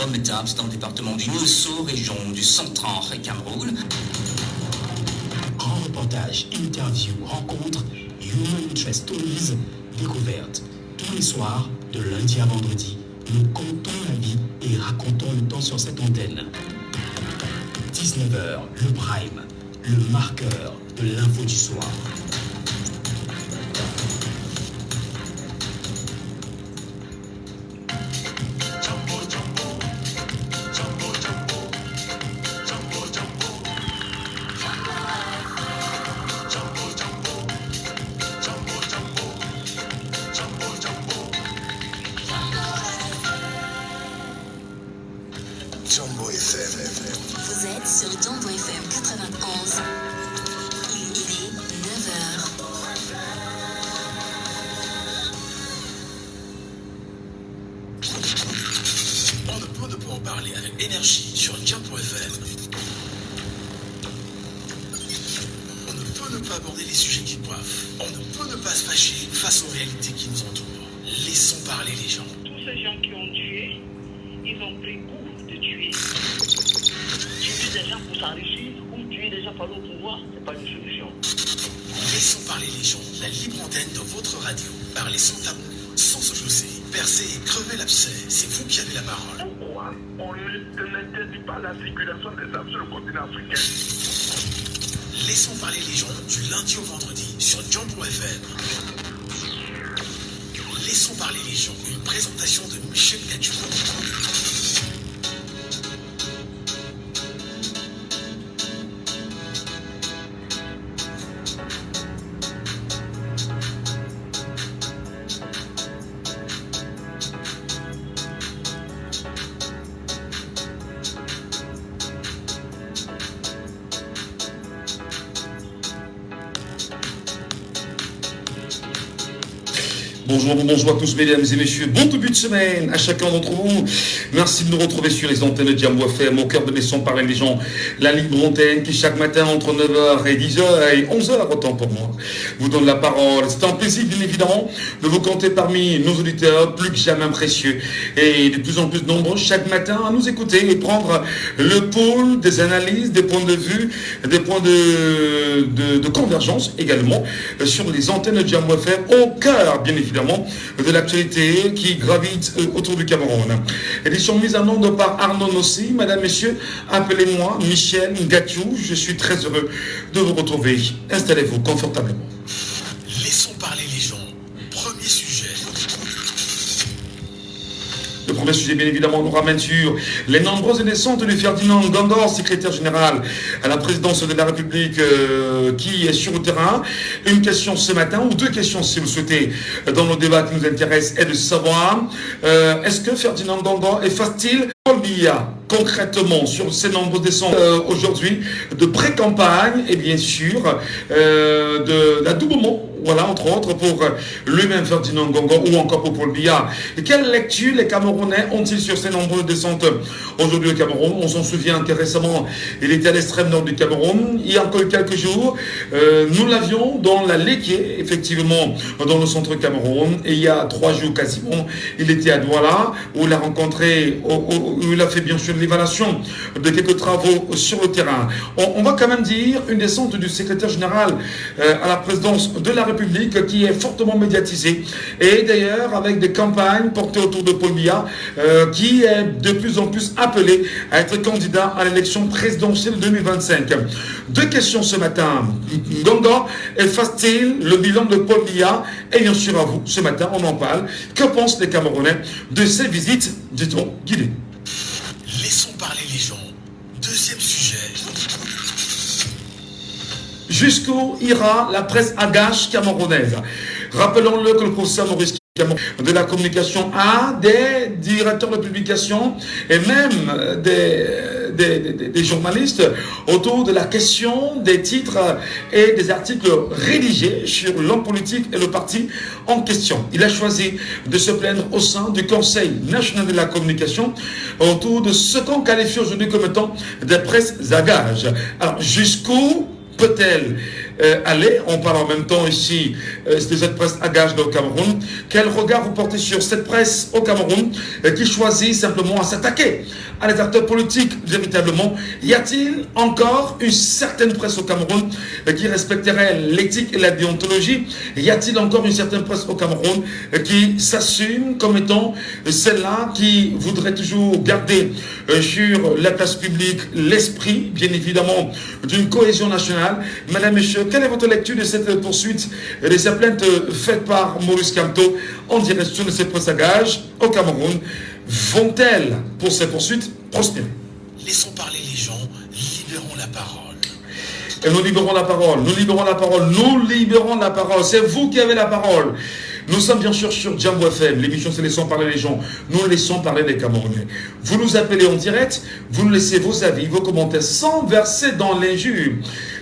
Gometaps dans le département du Nusso, région du Centre et Cameroun. Grand reportage, interview, rencontre, Human Interest Stories, découverte. Tous les soirs, de lundi à vendredi, nous comptons la vie et racontons le temps sur cette antenne. 19h, le prime, le marqueur de l'info du soir. Vous êtes sur Jambo FM 91. Il est 9h. On ne peut ne pas en parler avec énergie sur Jambo FM. On ne peut ne pas aborder les sujets qui coiffent. On ne peut ne pas se fâcher face aux réalités qui nous entourent. Laissons parler les gens. Tous ces gens qui ont tué, ils ont pris goût de tuer. Tuer des gens pour s'enrichir ou tuer des gens pour aller au pouvoir, c'est pas une solution. Laissons parler les gens. La libre antenne de votre radio. Parlez sans tabou, sans se chausser. Percez et crevez l'abcès. C'est vous qui avez la parole. Pourquoi on n'interdit pas la circulation des armes sur le continent africain? Laissons parler les gens du lundi au vendredi sur Jambo FM. Laissons parler les gens. Une présentation de Michel Gadjou. Bonjour à tous mesdames et messieurs, bon début de semaine à chacun d'entre vous. Merci de nous retrouver sur les antennes de Jambo FM, au cœur de Laissons parler les gens, la libre antenne qui chaque matin entre 9h et 10h et 11h, autant pour moi, vous donne la parole. C'est un plaisir bien évidemment de vous compter parmi nos auditeurs plus que jamais précieux et de plus en plus nombreux chaque matin à nous écouter et prendre le pôle des analyses, des points de vue, des points de convergence également sur les antennes de Jambo FM, au cœur bien évidemment de l'actualité qui gravite autour du Cameroun. Édition mise en onde par Arnaud Nossi. Madame, messieurs, appelez-moi Michel Gadjou. Je suis très heureux de vous retrouver. Installez-vous confortablement. Laissons parler les gens. Premier sujet. Le premier sujet, bien évidemment, nous ramène sur les nombreuses naissances de Ferdinand Ngandor, secrétaire général à la présidence de la République, qui est sur le terrain. Une question ce matin, ou deux questions si vous souhaitez, dans nos débats qui nous intéressent, est de savoir, est-ce que Ferdinand Ngandor efface-t-il Paul Biya concrètement sur ces nombreuses naissances aujourd'hui de pré-campagne et bien sûr de l'adoubement, voilà, entre autres, pour lui-même Ferdinand Ngandor ou encore pour Paul Biya. Et quelle lecture les Camerounais ont-ils sur ces nombreuses descentes aujourd'hui au Cameroun? On s'en souvient que récemment, il était à l'extrême nord du Cameroun. Il y a encore quelques jours, nous l'avions dans la Léké, effectivement, dans le centre Cameroun. Et il y a 3 jours quasiment, il était à Douala, où il a rencontré, où il a fait bien sûr l'évaluation de quelques travaux sur le terrain. On va quand même dire une descente du secrétaire général à la présidence de la République qui est fortement médiatisée et d'ailleurs avec des campagnes portées autour de Paul Biya qui est de plus en plus appelé à être candidat à l'élection présidentielle 2025. Deux questions ce matin. Ngandor efface-t-il le bilan de Paul Biya? Et bien sûr à vous, ce matin on en parle. Que pensent les Camerounais de ces visites, dit-on, guidées? Laissons parler les gens. Deuxième sujet. Jusqu'où ira la presse à gage camerounaise? Rappelons-le que le professeur Maurice de la communication a des directeurs de publication et même des journalistes autour de la question des titres et des articles rédigés sur l'homme politique et le parti en question. Il a choisi de se plaindre au sein du Conseil national de la communication autour de ce qu'on qualifie aujourd'hui comme étant des presses à gage. Alors jusqu'où peut-elle aller. On parle en même temps ici de cette presse à gage au Cameroun. Quel regard vous portez sur cette presse au Cameroun qui choisit simplement à s'attaquer à les acteurs politiques véritablement? Y a-t-il encore une certaine presse au Cameroun qui respecterait l'éthique et la déontologie? Y a-t-il encore une certaine presse au Cameroun qui s'assume comme étant celle-là qui voudrait toujours garder sur la place publique l'esprit, bien évidemment, d'une cohésion nationale? Madame, Messieurs, quelle est votre lecture de cette poursuite, de cette plainte faite par Maurice Kamto en direction de cette presse à gage au Cameroun? Vont-elles, pour ces poursuites, prospérer? Laissons parler les gens, libérons la parole. Et nous libérons la parole, nous libérons la parole, nous libérons la parole. C'est vous qui avez la parole. Nous sommes bien sûr sur Jambo FM, l'émission c'est Laissons parler les gens, nous laissons parler les Camerounais. Vous nous appelez en direct, vous nous laissez vos avis, vos commentaires, sans verser dans l'injure,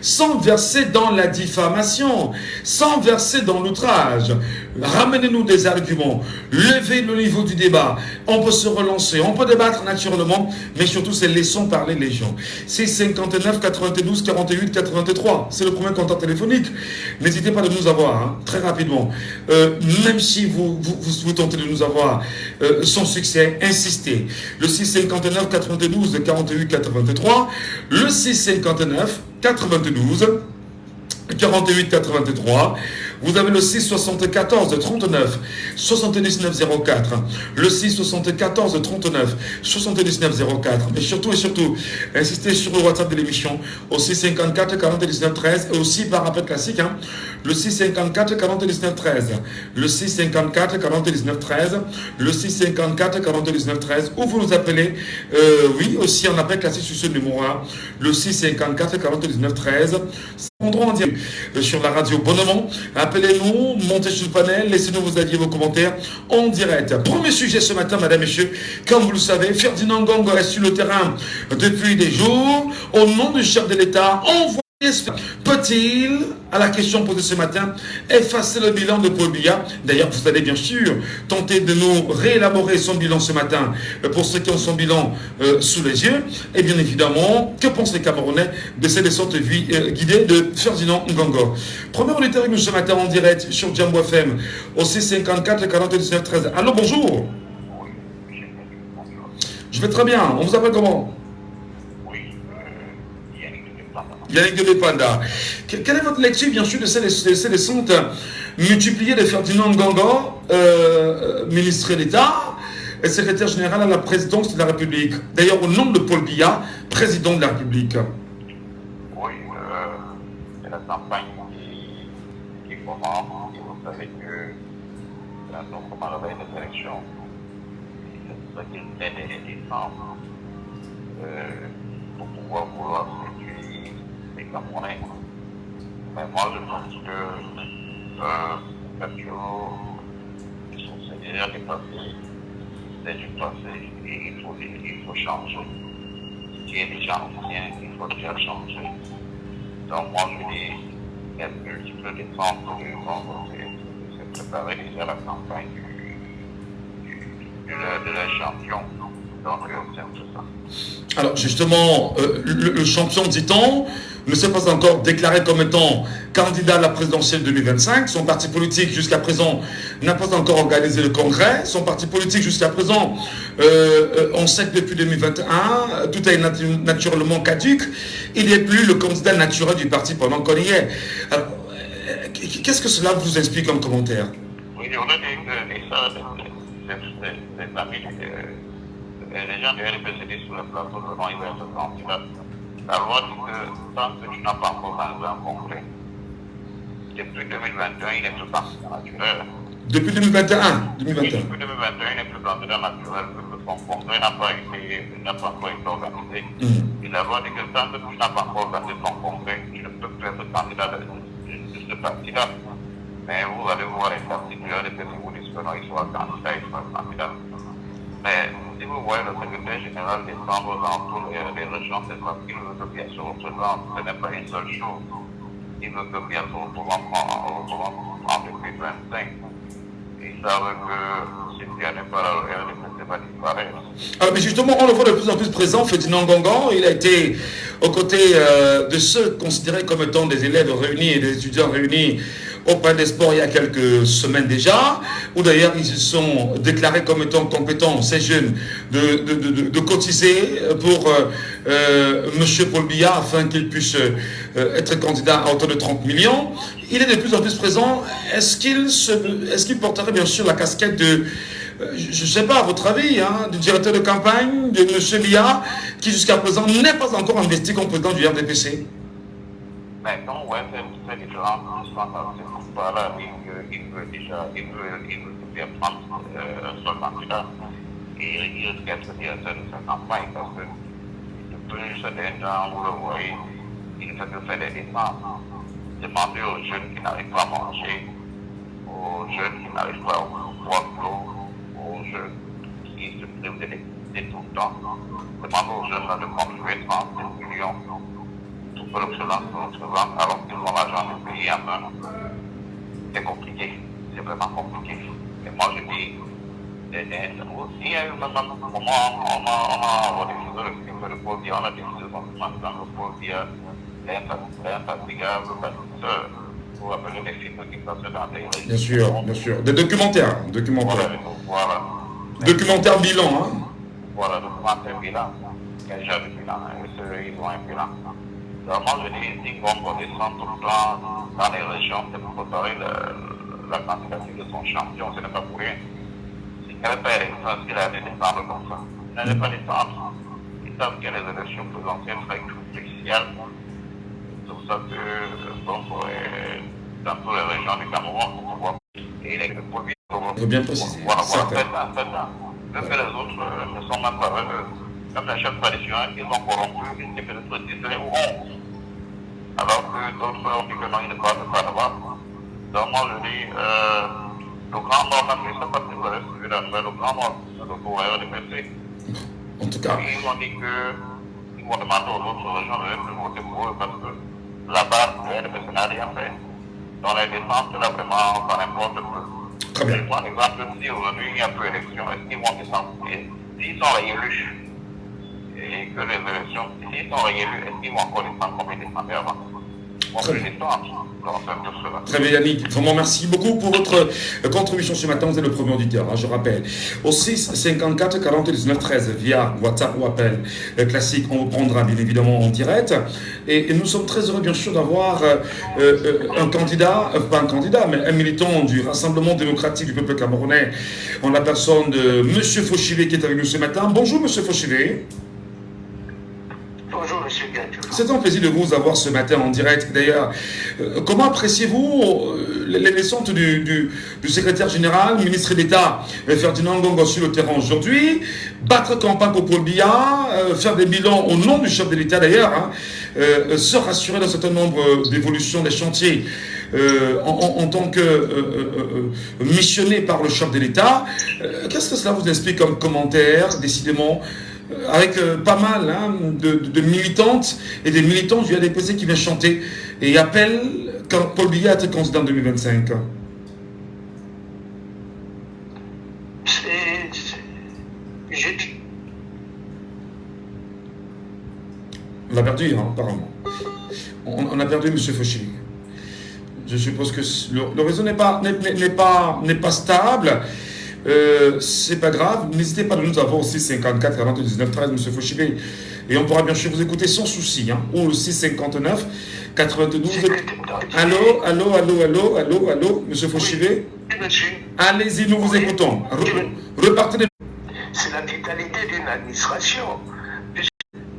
sans verser dans la diffamation, sans verser dans l'outrage. Ramenez-nous des arguments, levez le niveau du débat, on peut se relancer, on peut débattre naturellement, mais surtout c'est Laissons parler les gens. C'est 59 92 48 83, c'est le premier contact téléphonique. N'hésitez pas de nous avoir, hein, très rapidement. Même si vous tentez de nous avoir sans succès, insistez. Le 659 92 48 83, le 659 92 48 83. Vous avez le 674 39 79 04, le 674 39 79 04. Mais surtout et surtout, insistez sur le WhatsApp de l'émission au 654 49 13 et aussi par appel classique, hein, le 654 49 13, le 654 49 13, le 654 49 13, ou vous nous appelez, oui, aussi en appel classique sur ce numéro-là, le 654 49 13. En direct sur la radio Bonnement. Appelez-nous, montez sur le panel, laissez-nous vos avis et vos commentaires en direct. Premier sujet ce matin, mesdames et messieurs, comme vous le savez, Ferdinand Ngongo est sur le terrain depuis des jours. Au nom du chef de l'État, peut-il, à la question posée ce matin, effacer le bilan de Paul Biya? D'ailleurs, vous allez bien sûr tenter de nous réélaborer son bilan ce matin pour ceux qui ont son bilan sous les yeux. Et bien évidemment, que pensent les Camerounais de cette descente guidée de Ferdinand Ngongo? Premier auditeur avec nous ce matin en direct sur Jambo FM au 654 49 13. Allô, bonjour. Je vais très bien. On vous appelle comment? Yannick de Panda. Quelle est votre lecture, bien sûr, de ces descentes multipliées de Ferdinand Ngongo, ministre d'État et secrétaire général à la présidence de la République? D'ailleurs, au nom de Paul Biya, président de la République. Oui, c'est la campagne qui commence. Vous savez que nous commençons avec les élections. C'est ce qu'il est des décembre pour pouvoir vouloir Camerounais. Mais moi, je pense que c'est déjà dépassé, c'est du passé et il faut changer. Ce qui est déjà ancien, il faut déjà changer. Donc moi, je dis, il y a multiples décembre qui vont se préparer déjà la campagne de la champion. Donc c'est un peu ça. Alors justement, le champion, dit-on, ne s'est pas encore déclaré comme étant candidat à la présidentielle 2025. Son parti politique, jusqu'à présent, n'a pas encore organisé le congrès. Son parti politique, jusqu'à présent, on sait que depuis 2021, tout est naturellement caduque. Il n'est plus le candidat naturel du parti pendant qu'on y est. Alors, qu'est-ce que cela vous explique comme commentaire? Oui, on a dit ça, c'est amis, les gens du RPCD sur le plateau de il va être candidat. La loi dit que tant que tu n'as pas encore organisé un congrès, depuis 2021, il n'est plus candidat naturel. Depuis 2021 Depuis 2021, il n'est plus candidat naturel, parce que son congrès n'a pas encore été organisé. Et la loi dit que tant que tu n'as pas encore organisé ton congrès, tu ne peux plus être candidat de ce parti-là. Mais vous allez voir les partis du RPCD vous disent que non, il sera candidat, il sera candidat. Mais si vous voyez le secrétaire général descendre dans toutes les régions, c'est parce qu'il veut que bien se représente. Ce n'est pas une seule chose. Il veut que bien se représente en 2025. Ils savent que si bien n'est pas là, le RDPC va disparaître. Alors, mais justement, on le voit de plus en plus présent, Ferdinand Ngongo. Il a été aux côtés de ceux considérés comme étant des élèves réunis et des étudiants réunis au Palais des Sports il y a quelques semaines déjà, où d'ailleurs ils se sont déclarés comme étant compétents, ces jeunes, de cotiser pour M. Paul Biya afin qu'il puisse être candidat à hauteur de 30 millions. Il est de plus en plus présent. Est-ce qu'il porterait bien sûr la casquette de, je ne sais pas, à votre avis, du directeur de campagne de M. Biya, qui jusqu'à présent n'est pas encore investi comme président du RDPC? Mais non, ouais, c'est différent. Voilà, il veut bien prendre son candidat et il risque d'être directeur de sa campagne parce que depuis certains temps, vous le voyez, il fait que faire des dépenses. Demander aux jeunes qui n'arrivent pas à manger, aux jeunes qui n'arrivent pas à boire de l'eau, aux jeunes qui se privent d'électricité tout le temps. Demander aux jeunes de contribuer 30 millions. Pour l'excellence de notre vente, alors qu'ils ont l'argent du pays en main. C'est compliqué, c'est vraiment compliqué. Et moi je dis, il y a eu même un moment, on a diffusé le film de Paul Biya, on a diffusé son film dans le Paul Biya, l'infatigable bâtisseur, pour appeler les films qui passaient dans les régions. Bien sûr, bien sûr. Des documentaires. Voilà. Documentaire bilan, hein. Voilà, documentaire bilan. Il y a déjà le bilan, ils ont un bilan. Alors moi je dis, si on descend tout le temps dans les régions, c'est pour préparer la candidature de son champion, ce n'est pas pour rien. Si quelqu'un est facile à aller descendre comme ça, il n'allait pas descendre. Ils savent que les élections présidentielles seraient cruciales. C'est pour ça que, donc, dans toutes les régions du Cameroun, on voit. Et les produits, il faut bien préciser. Voilà, que les autres ne sont même pas comme les chefs traditionnels, ils ont corrompu, ils étaient peut-être 10 ou 11. Alors que d'autres ont dit que non, ils ne passent pas là-bas. Donc moi je dis, le grand nord, même je ne sais pas si vous avez suivi la nouvelle, le grand nord, le gouverneur de PC. En tout cas. Ils ont dit qu'ils vont demander aux autres régions de ne plus voter pour eux parce que là-bas, le RDPC n'a rien fait. Dans les descentes, là vraiment, ça n'importe peu. Très bien. Par exemple, si aujourd'hui il n'y a plus d'élection, est-ce qu'ils vont descendre? S'ils sont réélus, et que les élections, s'ils sont réélus, est-ce qu'ils vont encore descendre comme ils descendaient avant? Très bien Yannick, vraiment merci beaucoup pour votre contribution ce matin. Vous êtes le premier auditeur, je rappelle. Au 6 54 40 19 13 via WhatsApp ou appel classique, on vous prendra bien évidemment en direct. Et nous sommes très heureux bien sûr d'avoir un candidat, pas un candidat, mais un militant du Rassemblement démocratique du peuple camerounais en la personne de M. Fauchivé qui est avec nous ce matin. Bonjour M. Fauchivé. Bonjour, monsieur Gadjou. C'est un plaisir de vous avoir ce matin en direct. D'ailleurs, comment appréciez-vous les descentes du secrétaire général, ministre d'État Ferdinand Ngongo sur le terrain aujourd'hui, battre campagne pour Paul Biya, faire des bilans au nom du chef de l'État d'ailleurs, se rassurer d'un certain nombre d'évolutions des chantiers en tant que missionné par le chef de l'État. Qu'est-ce que cela vous explique comme commentaire, décidément avec pas mal de militantes et des militants du RDPC qui viennent chanter et appellent Paul Biya à être candidat en 2025. On l'a perdu, apparemment. On a perdu M. Fauchivé. Je suppose que le réseau n'est pas stable. C'est pas grave, n'hésitez pas de nous avoir au 6 54 40 19 13 M. Fauchivé et on pourra bien sûr vous écouter sans souci ou au 6 59 92 allô M. Fauchivé, allez-y, nous vous écoutons, repartez de... C'est la vitalité d'une administration.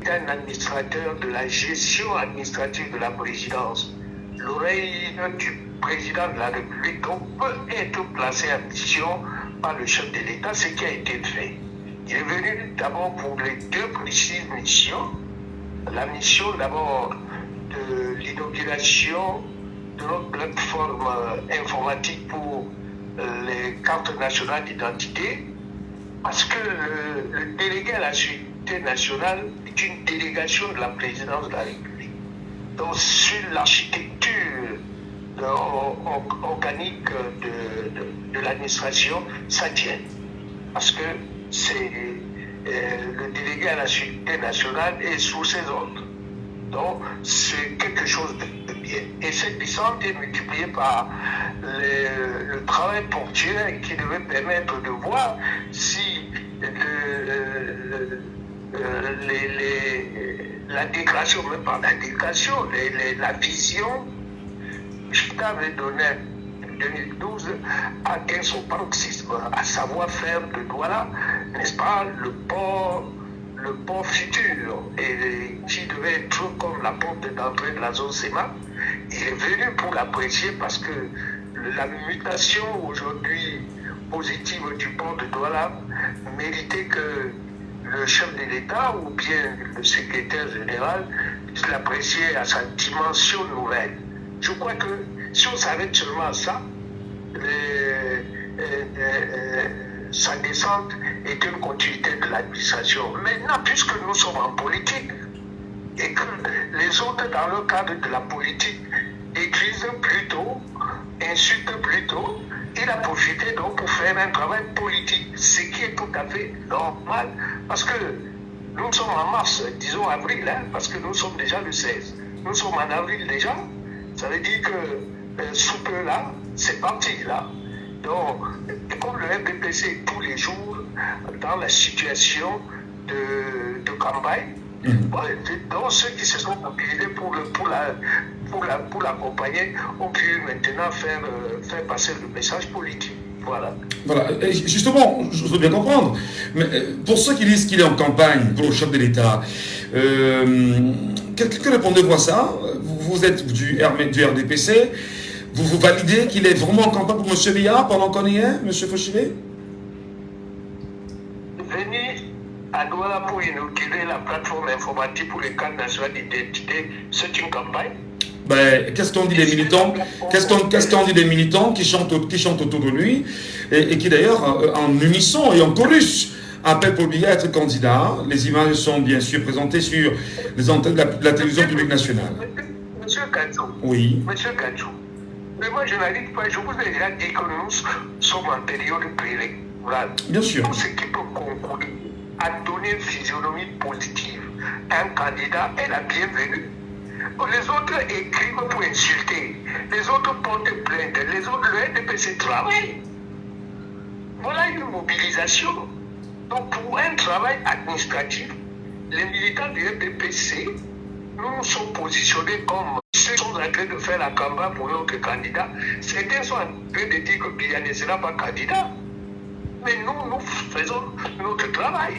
Un administrateur de la gestion administrative de la présidence, l'oreille du président de la République, on peut être placé en mission par le chef de l'État, ce qui a été fait. Il est venu d'abord pour les deux précises missions. La mission d'abord de l'inauguration de notre plateforme informatique pour les cartes nationales d'identité, parce que le délégué à la sécurité nationale est une délégation de la présidence de la République. Donc sur l'architecture organique de l'administration, ça tient. Parce que c'est le délégué à la sécurité nationale et sous ses ordres. Donc, c'est quelque chose de bien. Et cette descente est multipliée par le travail ponctuel qui devait permettre de voir si la déclaration, même par la déclaration, la vision, je t'avais donné en 2012 atteint son paroxysme, à savoir faire de Douala, n'est-ce pas, le port futur, et qui devait être comme la porte d'entrée de la zone SEMA. Il est venu pour l'apprécier parce que la mutation aujourd'hui positive du port de Douala méritait que le chef de l'État ou bien le secrétaire général l'appréciait à sa dimension nouvelle. Je crois que si on s'arrête seulement à ça, sa descente est une continuité de l'administration. Maintenant, puisque nous sommes en politique et que les autres, dans le cadre de la politique, écrivent plutôt, insultent plutôt, il a profité donc pour faire un travail politique, ce qui est tout à fait normal, parce que nous sommes en mars, disons avril, hein, parce que nous sommes déjà le 16. Nous sommes en avril déjà, ça veut dire que sous peu là, c'est parti là. Donc, comme le MPPC tous les jours dans la situation de campagne, donc ceux qui se sont mobilisés pour l'accompagner ont pu maintenant faire passer le message politique. Voilà. Voilà. Et justement, je veux bien comprendre, mais pour ceux qui disent qu'il est en campagne pour le chef de l'État, que répondez-vous à ça? Vous êtes du RDPC, vous validez qu'il est vraiment en campagne pour M. Biya pendant qu'on y est, M. Fauchivé? Venir à Douala pour inaugurer la plateforme informatique pour les cadres nationaux d'identité, c'est une campagne. Ben, qu'est-ce qu'on dit des militants? Qu'est-ce qu'on dit des militants qui chantent autour de lui et qui d'ailleurs en unisson et en chorus appellent pour Biya à être candidat? Les images sont bien sûr présentées sur les antennes de la télévision publique nationale. Monsieur Gadjou. Oui. Monsieur Gadjou. Mais moi je n'arrive pas, je vous ai déjà dit que nous sommes en période préélectorale. Bien sûr. Tout ce qui peut concourir à donner une physionomie positive à un candidat est la bienvenue. Les autres écrivent pour insulter, les autres portent plainte, les autres, le NDPC travaille. Voilà une mobilisation. Donc pour un travail administratif, les militants du NDPC, nous nous sommes positionnés comme ceux qui sont en train de faire la campagne pour notre candidat. Certains sont en train de dire que Biya ne sera pas candidat. Mais nous faisons notre travail.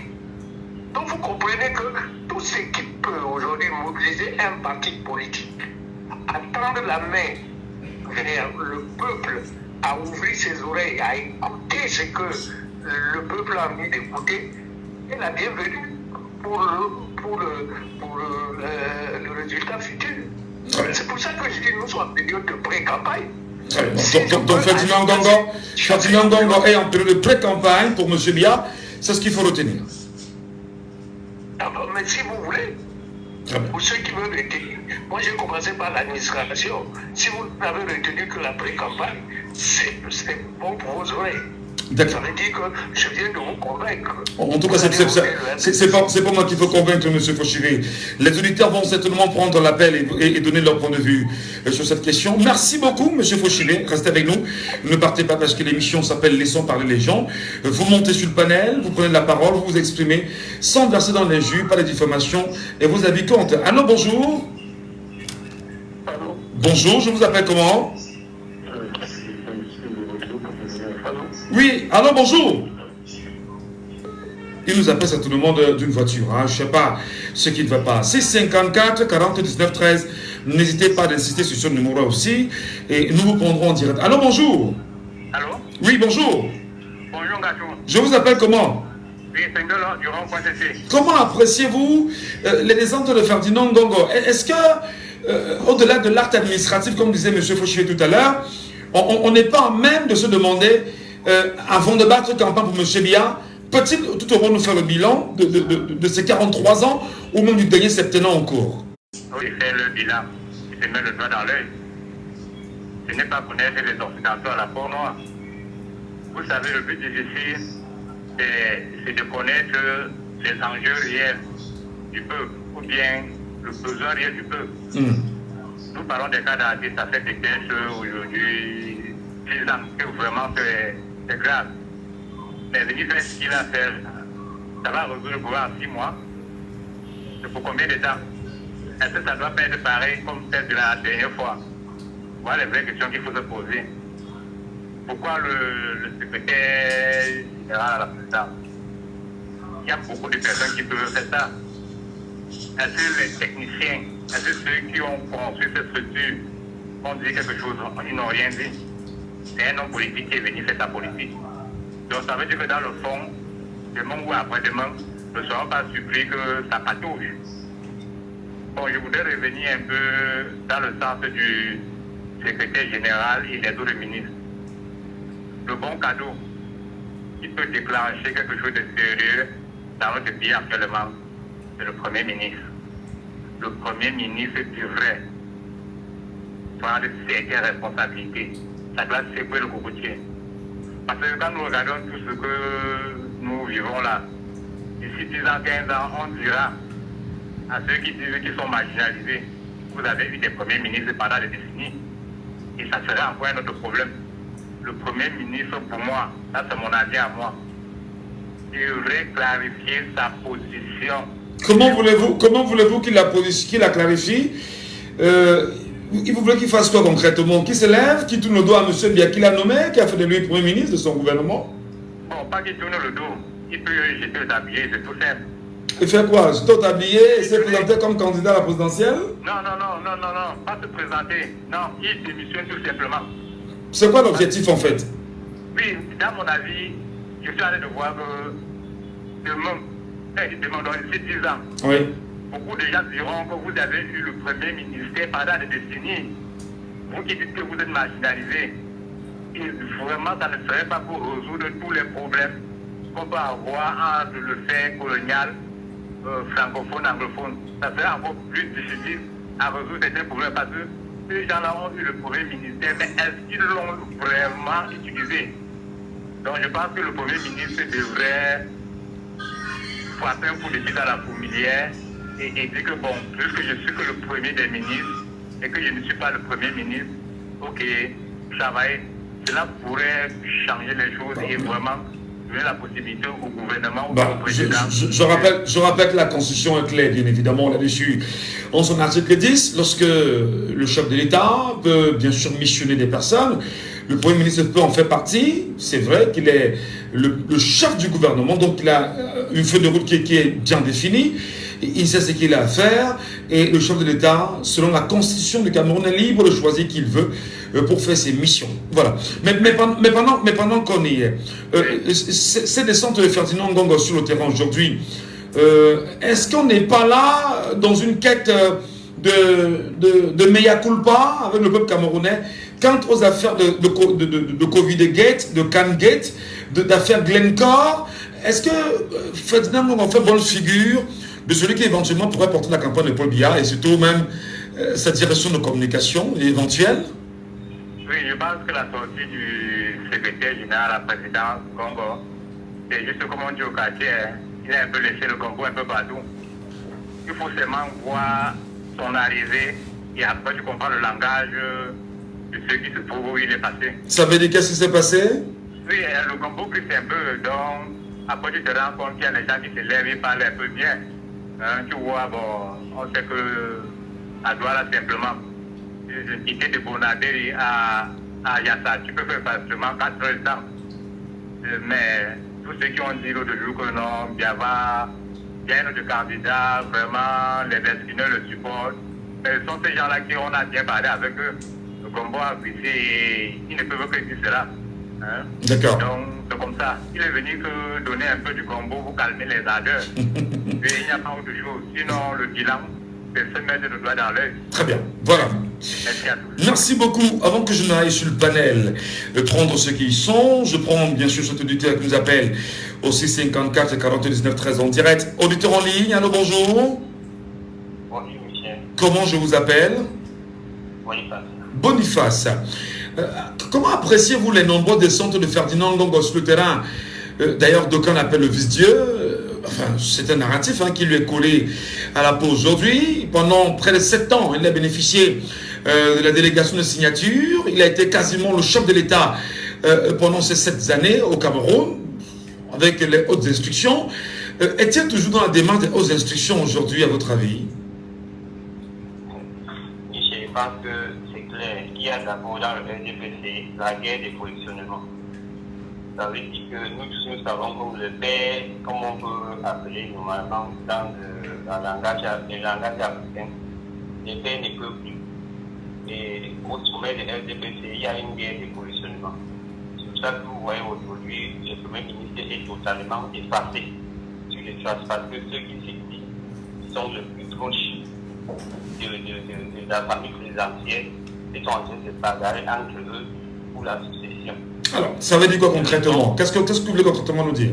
Donc vous comprenez que tout ce qui peut aujourd'hui mobiliser un parti politique, à tendre la main vers le peuple, à ouvrir ses oreilles, à écouter ce que le peuple a envie d'écouter, est la bienvenue pour le résultat futur. C'est pour ça que je dis nous sommes en période de pré-campagne. Donc Ferdinand Ngongo est en période de pré-campagne pour M. Biya, c'est ce qu'il faut retenir. Mais si vous voulez, pour ceux qui veulent retenir, moi j'ai commencé par l'administration. Si vous n'avez retenu que la pré-campagne, c'est bon pour vos oreilles. Ça veut dire que je viens de vous convaincre. En tout cas, c'est pas moi qu'il faut convaincre, M. Fauchivé. Les auditeurs vont certainement prendre l'appel et donner leur point de vue sur cette question. Merci beaucoup, M. Fauchivé. Restez avec nous. Ne partez pas parce que l'émission s'appelle Laissons parler les gens. Vous montez sur le panel, vous prenez la parole, vous vous exprimez sans verser dans l'injure, pas de diffamation et vos avis comptent. Allô, bonjour. Allô. Bonjour, je vous appelle comment? Oui, allô, bonjour. Il nous appelle certainement d'une voiture. Hein. Je ne sais pas ce qui ne va pas. 654 40 19 13. N'hésitez pas d'insister sur ce numéro aussi. Et nous vous prendrons en direct. Allô, bonjour. Allô? Oui, bonjour. Bonjour, Gadjou. Je vous appelle comment? Oui, c'est du rond.cc. Comment appréciez-vous les descentes de Ferdinand Ngongo? Est-ce que, au-delà de l'acte administratif, comme disait M. Fauchivé tout à l'heure, on n'est pas en même de se demander, avant de battre campagne pour M. Biya, peut-il tout au moins nous faire le bilan de ces 43 ans ou même du dernier septennat en cours? Oui, faire le bilan. Il se met le doigt dans l'œil. Ce n'est pas connaître les Occidentaux à la peau noire. Vous savez, le but difficile, c'est de connaître les enjeux réels du peuple, ou bien le besoin réel du peuple. Nous parlons des cas d'artistes, ça fait des tests aujourd'hui, 10 ans, que vraiment c'est grave. Mais venir faire ce qu'il a fait, ça va résoudre le pouvoir en 6 mois. C'est pour combien de temps? Est-ce que ça doit pas être pareil comme celle de la dernière fois? Voilà les vraies questions qu'il faut se poser. Pourquoi le secrétaire général à la présidence? Il y a beaucoup de personnes qui peuvent faire ça. Est-ce que les techniciens, est-ce que ceux qui ont construit cette structure ont dit quelque chose? Ils n'ont rien dit. C'est un homme politique qui est venu faire sa politique. Donc ça veut dire que dans le fond, demain ou après-demain, ne seront pas surpris que ça patouche. Bon, je voudrais revenir un peu dans le sens du secrétaire général et des autres ministres. Le bon cadeau qui peut déclencher quelque chose de sérieux dans notre pays actuellement, c'est le Premier ministre. Le Premier ministre devrait prendre certaines responsabilités. Ça doit secouer le cocotier. Parce que quand nous regardons tout ce que nous vivons là, d'ici 10 ans, 15 ans, on dira à ceux qui disent qu'ils sont marginalisés, vous avez eu des premiers ministres pendant des décennies. Et ça sera encore un autre problème. Le Premier ministre, pour moi, ça c'est mon avis à moi, devrait clarifier sa position. Comment voulez-vous qu'il la clarifie? Vous voulez qu'il fasse quoi concrètement? Qu'il se lève, qu'il tourne le dos à M. Biya, qu'il a nommé, qui a fait de lui Premier ministre de son gouvernement? Bon, pas qu'il tourne le dos. Il peut jeter le tablier, c'est tout simple. Il fait quoi? Jeter le tablier et se présenter comme candidat à la présidentielle? Non, pas se présenter. Non, il démissionne tout simplement. C'est quoi l'objectif en fait? Oui, dans mon avis, je suis allé de voir que demain, dans les 10 ans, oui. Beaucoup de gens diront que vous avez eu le premier ministère pendant des décennies. Vous qui dites que vous êtes marginalisé. Et vraiment, ça ne serait pas pour résoudre tous les problèmes qu'on peut avoir entre le fait colonial, francophone, anglophone. Ça serait encore plus difficile à résoudre certains problèmes parce que ces gens-là ont eu le premier ministère, mais est-ce qu'ils l'ont vraiment utilisé? Donc je pense que le premier ministre devrait frapper un coup de pied dans la fourmilière et dire que bon, puisque je suis que le premier des ministres et que je ne suis pas le premier ministre, ok, travailler, cela pourrait changer les choses et vraiment donner la possibilité au gouvernement ou au président. Je rappelle que la Constitution est claire, bien évidemment, là-dessus. En son article 10, lorsque le chef de l'État peut bien sûr missionner des personnes, le Premier ministre peut en faire partie. C'est vrai qu'il est le chef du gouvernement, donc il a une feuille de route qui est bien définie. Il sait ce qu'il a à faire. Et le chef de l'État, selon la Constitution du Cameroun, est libre de choisir qui il veut pour faire ses missions. Voilà. Mais pendant qu'on y est, ces descentes de Ferdinand Ngongo sur le terrain aujourd'hui, est-ce qu'on n'est pas là dans une quête de mea culpa avec le peuple camerounais quant aux affaires de Covid-Gate, de Can-Gate, d'affaires Glencore? Est-ce que Ferdinand Ngongo fait bonne figure de celui qui éventuellement pourrait porter la campagne de Paul Biya et surtout même sa direction de communication éventuelle? Oui, je pense que la sortie du secrétaire général à la présidence Ngongo, c'est juste comme on dit au quartier, il a un peu laissé le Congo un peu partout. Il faut seulement voir son arrivée et après tu comprends le langage de ceux qui se trouvent où il est passé. Ça veut dire qu'est-ce qui s'est passé? Oui, le Congo plus un peu, donc après tu te rends compte qu'il y a des gens qui se lèvent et parlent un peu bien. Hein, tu vois, bon, on sait que à Douala simplement, quitter de Bonaderi à Yassa, tu peux faire facilement 4 heures de temps. Mais tous ceux qui ont dit l'autre jour que non, il y a un autre candidat, vraiment, les destinés le supportent. Mais ce sont ces gens-là qui on a bien parlé avec eux. Le Congo a brisé et ils ne peuvent que dire cela. Hein? D'accord. Donc, c'est comme ça. Il est venu que donner un peu du combo pour calmer les ardeurs. Et il n'y a pas autre chose. Sinon, le bilan, c'est se mettre le doigt dans l'œil. Très bien. Voilà. Merci à tous. Merci beaucoup. Avant que je n'aille sur le panel prendre ceux qui y sont, je prends bien sûr cet auditeur qui nous appelle au 654 40 19 13 en direct. Auditeur en ligne, allô, bonjour. Bonjour, monsieur. Comment je vous appelle? Boniface. Boniface. Comment appréciez-vous les nombreuses descentes de Ferdinand Ngongo sur le terrain? D'ailleurs, d'aucuns l'appellent le vice-dieu. enfin, c'est un narratif qui lui est collé à la peau aujourd'hui. Pendant près de 7 ans, il a bénéficié de la délégation de signature. Il a été quasiment le chef de l'État pendant ces 7 années au Cameroun, avec les hautes instructions. Est-il toujours dans la démarche des hautes instructions aujourd'hui, à votre avis? Je pense que c'est clair. Il y a d'abord dans le RDPC la guerre des positionnements. Ça veut dire que nous savons comme le père, comme on peut appeler normalement dans le langage africain, le père ne peut plus. Et au sommet de RDPC, il y a une guerre de positionnement. C'est pour ça que vous voyez aujourd'hui, le Premier ministre est totalement effacé sur les traces, parce que ceux qui s'expliquent sont le plus proches de la famille présidentielle, ils sont en train de se bagarrer entre eux pour la succession. Alors, ça veut dire quoi concrètement? Qu'est-ce que vous voulez concrètement nous dire?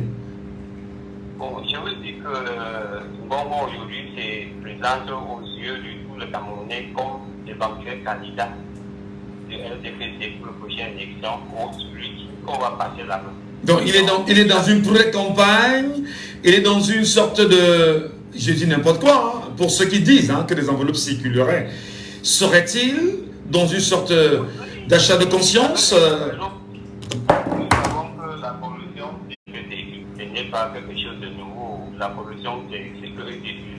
Bon, je veux dire que Bongo aujourd'hui se présente aux yeux de tout le Camerounais comme l'éventuel candidat de RDPC pour la prochaine élection, ou celui qu'on va passer la main. Donc, il est dans une pré-campagne, il est dans une sorte de... Je dis n'importe quoi, pour ceux qui disent que des enveloppes circuleraient. Serait-il dans une sorte d'achat de conscience? Nous savons que la pollution, ce n'est pas quelque chose de nouveau. La pollution, c'est que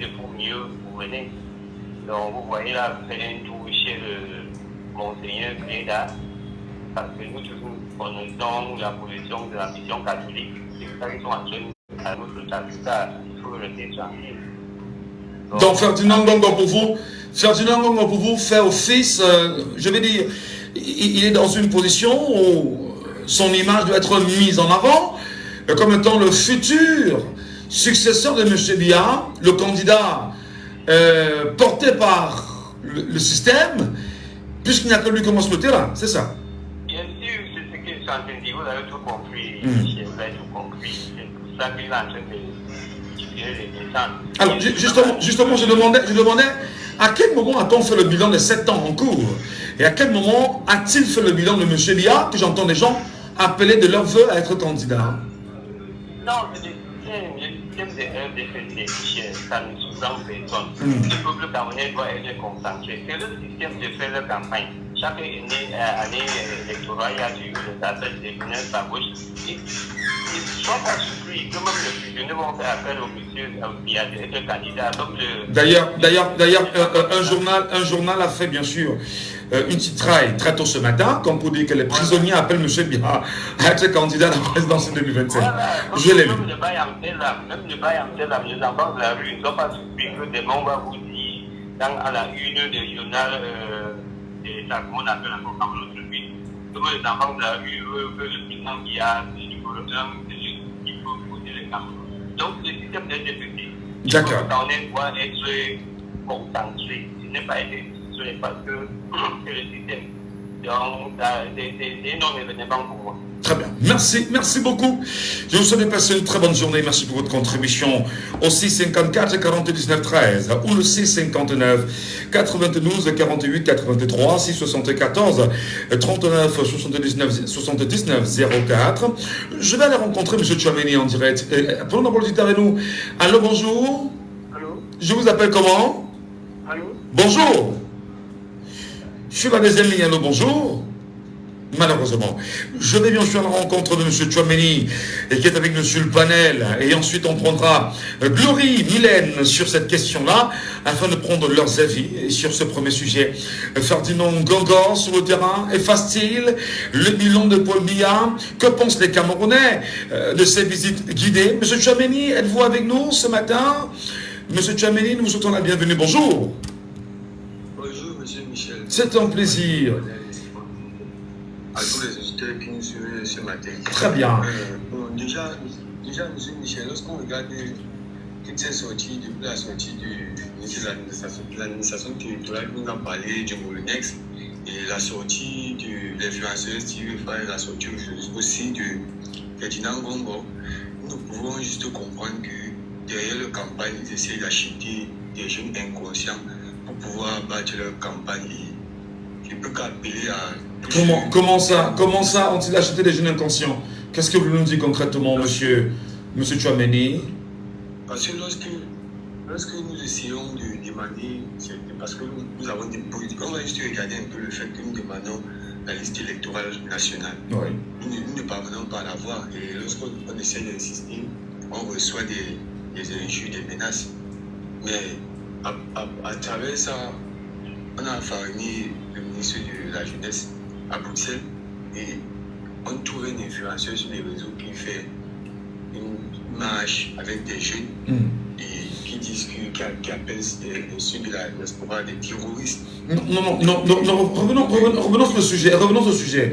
c'est pour mieux gouverner. Donc, vous voyez là, c'est un tour chez le Monseigneur Gréda, parce que nous tous connaissons la pollution de la mission catholique. C'est ça qu'ils sont en train de à notre capital. Il faut rester tranquille. Donc, Ferdinand Ngongo pour vous fait office, je vais dire, il est dans une position où son image doit être mise en avant comme étant le futur successeur de M. Biya, le candidat porté par le système, puisqu'il n'y a que lui qui commence le terrain, c'est ça? Bien sûr, c'est ce que je suis en train de dire, vous avez tout compris, Michel, vous avez tout compris, c'est pour ça qu'il est en train de tirer les descentes. Alors, justement, je demandais à quel moment a-t-on fait le bilan des 7 ans en cours? Et à quel moment a-t-il fait le bilan de M. Biya, que j'entends des gens appeler de leur vœu à être candidat? Non, le système de RDPC, Michel, ça ne sous-entend personne. Le peuple camerounais doit être concentré. C'est le système de faire leur campagne. Chaque année électorale, il y a toujours des appels des ministres à gauche. Ils ne sont pas surpris que même le fusionnaire vont faire appel au monsieur Biya d'être candidat. D'ailleurs, un journal a fait bien sûr une titraille très tôt ce matin, comme pour dire que les prisonniers appellent M. Biya à être candidat à la présidence en 2025. Voilà, je l'ai vu. Même le bail en tel, les enfants de la rue ne sont pas surpris que des gens vont vous dire à la une des journal, comment on appelle encore comme aujourd'hui, que les enfants de la rue veulent que le président Biya, c'est du gouvernement, il faut poser les Cameroun. Donc le système de député, le Camerounais doit être concentré. Ce n'est pas été parce que c'est le système. Donc, c'est un non-événement pour moi. Très bien. Merci beaucoup. Je vous souhaite de passer une très bonne journée. Merci pour votre contribution au 654 49 13 ou le 659 92 48 83 674 39 79 04. Je vais aller rencontrer M. Tchouameni en direct. Prenons d'abord le avec nous. Allô, bonjour. Allô? Je vous appelle comment? Allô? Bonjour. Je suis la deuxième ligne. Allô, bonjour. Malheureusement, je vais bien sûr à la rencontre de M. Tchouameni et qui est avec M. le panel. Et ensuite, on prendra Glory, Mylène sur cette question-là afin de prendre leurs avis sur ce premier sujet. Ferdinand Ngongo sur le terrain, efface-t-il le bilan de Paul Biya? Que pensent les Camerounais de ces visites guidées? M. Tchouameni, êtes-vous avec nous ce matin? M. Tchouameni, nous vous souhaitons la bienvenue. Bonjour. Bonjour, M. Michel. C'est un plaisir. À tous les auditeurs qui nous suivent ce matin. Très bien. Bon, déjà, M. Michel, lorsqu'on regarde toutes ces sorties, depuis la sortie du ministre de l'administration territoriale, nous avons parlé du Moulinex, et la sortie de l'influenceuse Steve Fay, la sortie aussi de Ferdinand Ngongo, nous pouvons juste comprendre que derrière leur campagne, ils essaient d'acheter des jeunes inconscients pour pouvoir battre leur campagne. Je ne peux qu'appeler à... Comment ça ont-ils acheté des jeunes inconscients? Qu'est-ce que vous nous dites concrètement, monsieur Tchouameni? Parce que lorsque nous essayons de demander, c'est parce que nous avons des politiques, on va juste regarder un peu le fait que nous demandons la liste électorale nationale. Oui. Nous ne parvenons pas à l'avoir. Et lorsqu'on essaie d'insister, on reçoit des injures, des menaces. Mais à travers ça, on a farni le ministre de la Jeunesse à Bruxelles et on trouve un influenceur sur les réseaux qui fait une marche avec des jeunes et qui disent qui appellent ceux de la diaspora des terroristes. Non, revenons sur le sujet.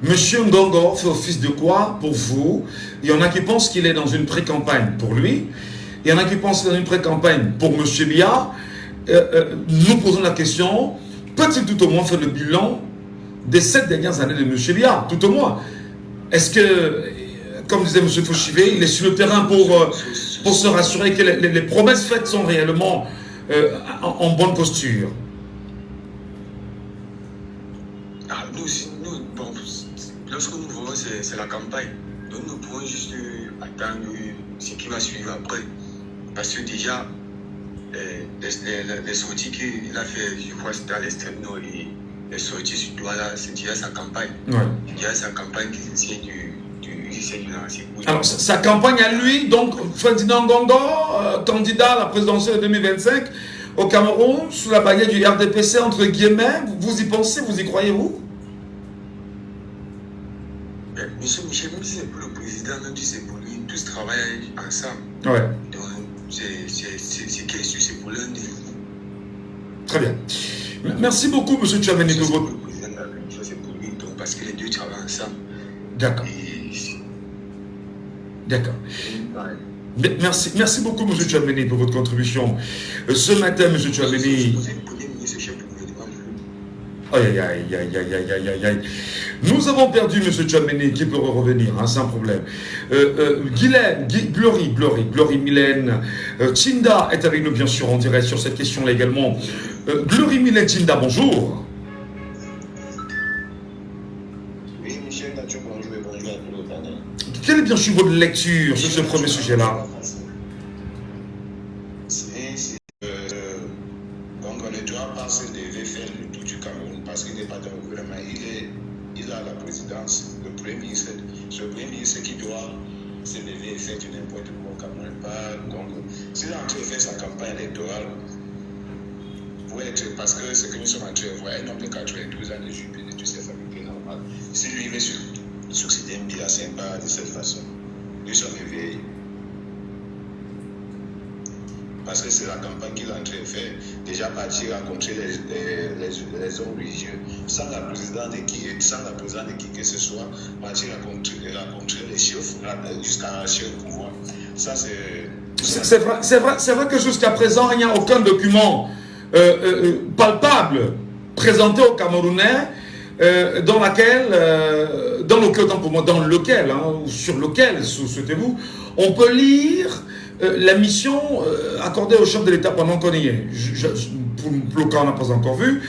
Monsieur Ngongo fait office de quoi pour vous? Il y en a qui pensent qu'il est dans une pré-campagne pour lui. Il y en a qui pensent qu'il est dans une pré-campagne pour Monsieur Biya. Nous posons la question, peut-il tout au moins faire le bilan des 7 dernières années de Monsieur Biya? Tout au moins. Est-ce que, comme disait Monsieur Fouchivé, il est sur le terrain pour se rassurer que les promesses faites sont réellement en bonne posture? Lorsque nous voyons, c'est la campagne. Donc nous pouvons juste attendre ce qui va suivre après. Parce que déjà, les sorties qu'il a fait, je crois que c'était à l'extrême nord, les sorties sur Douala, c'est déjà sa campagne. Ouais. C'est déjà sa campagne qui essaie de lancer. Alors, sa campagne à lui, donc Ferdinand Ngongo, candidat à la présidentielle de 2025 au Cameroun, sous la baguette du RDPC, entre guillemets, vous y pensez, vous y croyez-vous? Monsieur Michel, même si c'est pour le président, même si c'est pour lui, tous travaillent ensemble. Ouais. Donc, c'est qui est sûr, c'est pour l'un de vous. Très bien. Merci beaucoup, Monsieur Tchouaméni, pour votre... Le président de la République, c'est pour lui, donc, parce que les deux travaillent ensemble. D'accord. D'accord. Merci beaucoup, M. Tchouaméni, pour votre contribution. Ce matin, M. Tchouaméni... Aïe. Nous avons perdu M. Tchouaméni, qui peut revenir, hein, sans problème. Glory Mylène. Tchinda est avec nous, bien sûr, en direct sur cette question-là également. Glory Mylène Tchinda, bonjour. Oui, Michel Nature, bonjour et bonjour à tous les panels. Quelle est bien sûr votre lecture sur ce premier sujet-là? Donc on ne doit pas se lever faire le tour du Cameroun parce qu'il n'est pas dans le gouvernement. Il a la présidence, le Premier ministre. C'est le Premier ministre qui doit se lever et faire du n'importe quoi au Cameroun. Donc, s'il est en train de faire sa campagne électorale, parce que ce que nous sommes en train de voir, un homme de 92 ans de Jupiter, de toutes ses facultés normales, si lui veut succéder un Biya sympa de cette façon, nous sommes éveillés. Parce que c'est la campagne qu'il est en train de faire. Déjà partir rencontrer les hommes religieux, sans la présidente de qui que ce soit, partir rencontrer les chefs, jusqu'à arracher le pouvoir. Ça, c'est vrai que jusqu'à présent, il n'y a aucun document palpable présenté aux Camerounais dans lequel, hein, sur lequel, souhaitez-vous, on peut lire la mission accordée au chef de l'État pendant qu'on y est. Pour le cas, on n'a pas encore vu.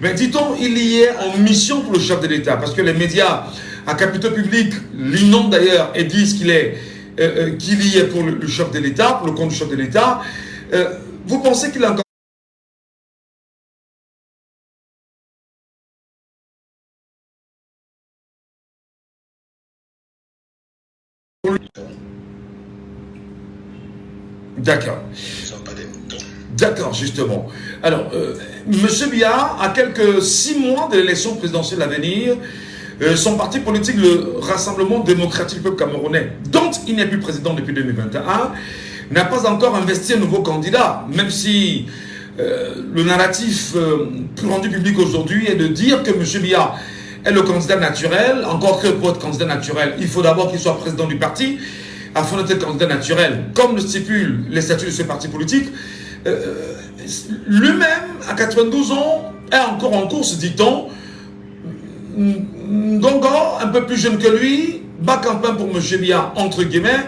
Mais dit-on, il y est en mission pour le chef de l'État. Parce que les médias à capitaux publics l'inondent d'ailleurs et disent qu'il y est pour le chef de l'État, pour le compte du chef de l'État. Vous pensez qu'il a encore... D'accord. D'accord, justement. Alors, M. Biya, à quelques 6 mois de l'élection présidentielle à venir, son parti politique, le Rassemblement démocratique du peuple camerounais, dont il n'est plus président depuis 2021, n'a pas encore investi un nouveau candidat, même si le narratif rendu public aujourd'hui est de dire que M. Biya est le candidat naturel, encore que pour être candidat naturel, il faut d'abord qu'il soit président du parti, afin d'être candidat naturel, comme le stipulent les statuts de ce parti politique. Lui-même, à 92 ans, est encore en course, dit-on. Ngongo, un peu plus jeune que lui, bat campagne pour M. Biya, entre guillemets.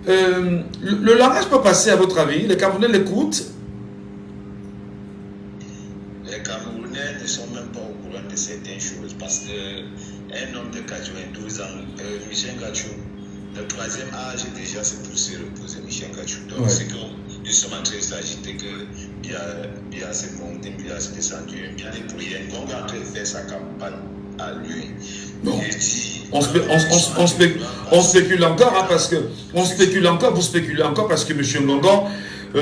Le langage peut passer, à votre avis? Les Camerounais l'écoutent? Les Camerounais ne sont même pas au courant de certaines choses parce qu'un homme de 92 ans, Michel Gachou, Le troisième âge, déjà, c'est pour se reposer, Michel Gachou. Donc, c'est que nous sommes en train de s'agiter que Bia s'est monté, Bia s'est descendu, bien les pour rien. Donc, on est en train de faire sa campagne à lui. Bon. On spécule encore, hein, parce que on spécule encore, vous spéculez encore parce que M. Ngongo,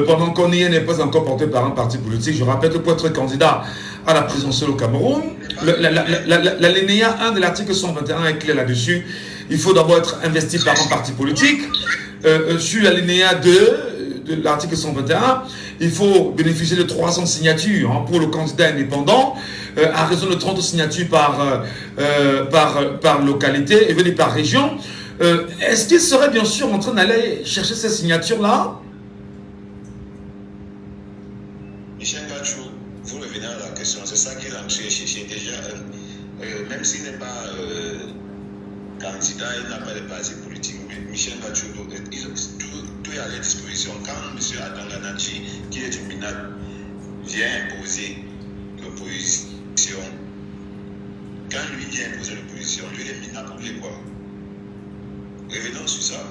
pendant qu'on y est, n'est pas encore porté par un parti politique. Je rappelle que pour être candidat à la présidentielle au Cameroun, l'alinéa 1 de l'article 121 est clair là-dessus. Il faut d'abord être investi par un parti politique. Sur l'alinéa 2 de l'article 121, il faut bénéficier de 300 signatures, hein, pour le candidat indépendant, à raison de 30 signatures par localité et par région. Est-ce qu'il serait bien sûr en train d'aller chercher ces signatures-là? Michel Gachou, vous revenez à la question, c'est ça qu'il a cherché déjà. Même s'il n'est pas candidat, il n'a pas de parti politique. Michel Gachou, tout est à la disposition. Quand M. Atanganachi, qui est du MINAT, vient imposer l'opposition, quand lui vient imposer l'opposition, lui, les MINAT, pour les quoi? Revenons sur ça.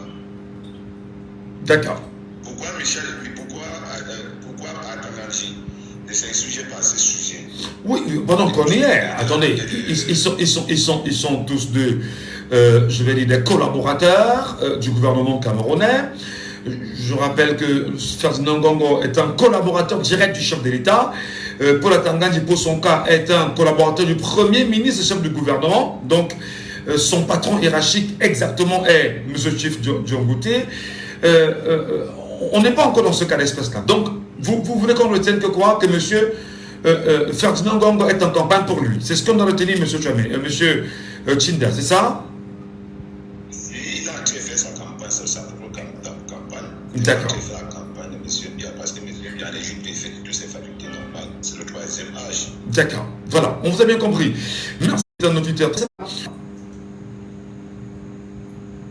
D'accord. Pourquoi Atanganachi ne s'insurge pas ces sujets? Oui, pendant qu'on y est, attendez, ils sont tous deux, je vais dire, des collaborateurs du gouvernement camerounais. Je rappelle que Ferdinand Ngongo est un collaborateur direct du chef de l'État. Paul Atanganachi, pour son cas, est un collaborateur du Premier ministre, chef du gouvernement. Donc, son patron hiérarchique exactement est M. Chief Diongouté. On n'est pas encore dans ce cas d'espèce-là. Donc, vous voulez qu'on retienne que quoi? Que M. Ferdinand Ngongo est en campagne pour lui. C'est ce qu'on doit retenir, M. Chouamé, M. Tchinder, c'est ça? Il a fait sa campagne, sa propre campagne. D'accord. Il a fait la campagne de M. Bia, parce que M. Bia n'est juste préfet de toutes ses facultés normales. C'est le troisième âge. D'accord. Voilà, on vous a bien compris. Merci d'un auditeur.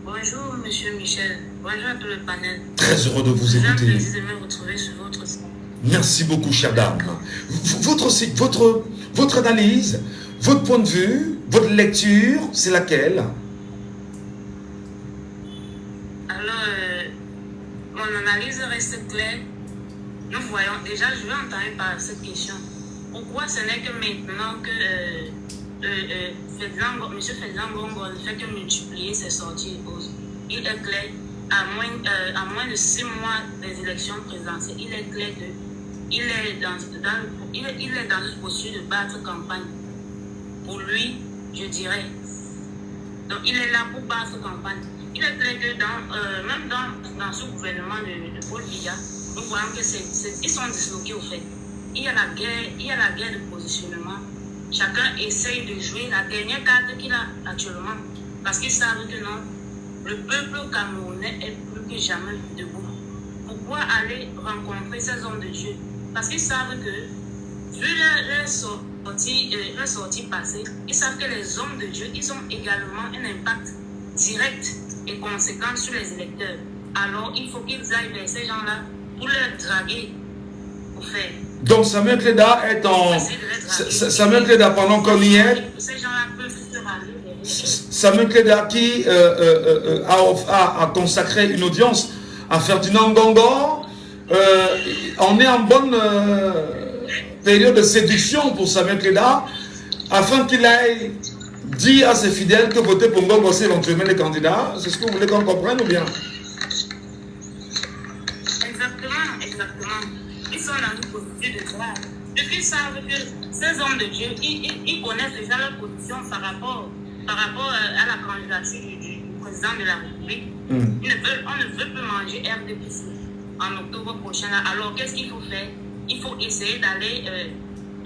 Bonjour, monsieur Michel. Bonjour à tout le panel. Très heureux de vous écouter. C'est un plaisir de me retrouver sur votre site. Merci beaucoup, chère dame. Votre analyse, votre point de vue, votre lecture, c'est laquelle? Alors, mon analyse reste claire. Nous voyons, déjà, je vais entendre par cette question. Pourquoi ce n'est que maintenant que M. Ferdinand Ngongo ne fait que multiplier ses sorties? Il est clair, à moins de 6 mois des élections présidentielles, il est clair qu'il est dans une posture de battre campagne. Pour lui, je dirais. Donc, il est là pour battre campagne. Il est clair que même dans ce gouvernement de Paul Biya, nous voyons qu'ils sont disloqués au fait. Il y a la guerre de positionnement. Chacun essaye de jouer la dernière carte qu'il a actuellement. Parce qu'ils savent que non, le peuple camerounais est plus que jamais debout. Pourquoi aller rencontrer ces hommes de Dieu? Parce qu'ils savent que, vu leur sortie passée, ils savent que les hommes de Dieu, ils ont également un impact direct et conséquent sur les électeurs. Alors, il faut qu'ils aillent vers ces gens-là pour leur draguer au fait. Donc, Samuel Kleda est en... Samuel Kleda, pendant qu'on y est... Ces gens-là peuvent se rallier vers eux. Samuel Kleda qui a consacré une audience à Ferdinand Ngongo. On est en bonne période de séduction pour Samuel Kleda, afin qu'il aille dire à ses fidèles que voter pour Ngongo, c'est éventuellement les candidats. C'est ce que vous voulez qu'on comprenne ou bien? Exactement. Ils sont dans une position de droit. Ils savent que ces hommes de Dieu, ils connaissent déjà leur position par rapport à la candidature du président de la République. On ne veut plus manger RDPC en octobre prochain. Alors, qu'est-ce qu'il faut faire? Il faut essayer d'aller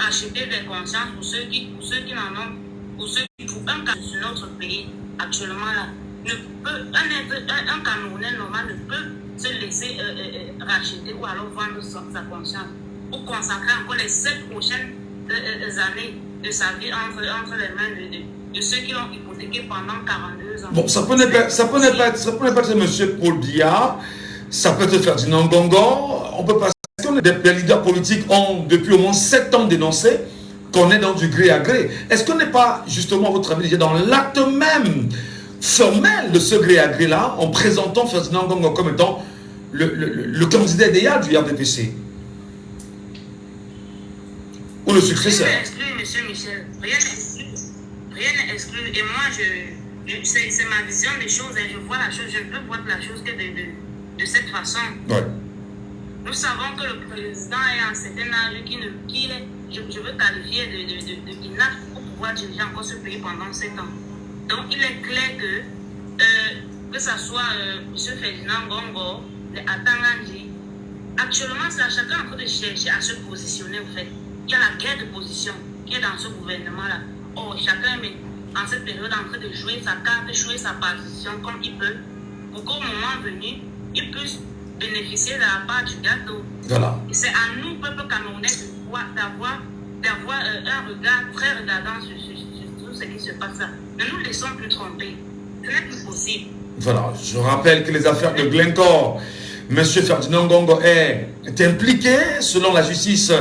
acheter des consciences pour ceux qui n'en ont, pour ceux qui, pour un cas sur notre pays actuellement là, un Camerounais normal ne peut se laisser racheter ou alors vendre sa conscience pour consacrer encore les 7 prochaines années de sa vie entre les mains de ceux qui l'ont hypothéqué pendant 42 ans. Bon, ça peut ne pas être M. Paul Biya, ça peut être Ferdinand Ngongo, on peut pas. Des leaders politiques ont depuis au moins 7 ans dénoncé qu'on est dans du gré à gré. Est-ce qu'on n'est pas justement, à votre avis, dans l'acte même formelle de ce gré à gré-là en présentant Ferdinand Ngongo comme étant le candidat idéal du RDPC. Ou le successeur. Rien n'est exclu, monsieur Michel. Rien n'est exclu. Rien n'est exclu. Et moi, c'est ma vision des choses. Et je vois la chose, je ne peux voir la chose que de cette façon. Ouais. Nous savons que le président est à un certain âge je veux qualifier de inapte pour pouvoir diriger encore ce pays pendant 7 ans. Donc il est clair que ce soit M. Ferdinand Ngongo, les Atanganji, actuellement c'est à chacun en train de chercher à se positionner en fait. Il y a la guerre de position qui est dans ce gouvernement-là. Or, chacun est en cette période en train de jouer sa carte, jouer sa position comme il peut, pour qu'au moment venu, il puisse bénéficier de la part du gâteau. Voilà. C'est à nous, peuple camerounais, d'avoir un regard très regardant sur tout ce qui se passe là. Ne nous laissons plus tromper. Ce n'est plus possible. Voilà, je rappelle que les affaires de Glencore, M. Ferdinand Ngongo est impliqué selon la justice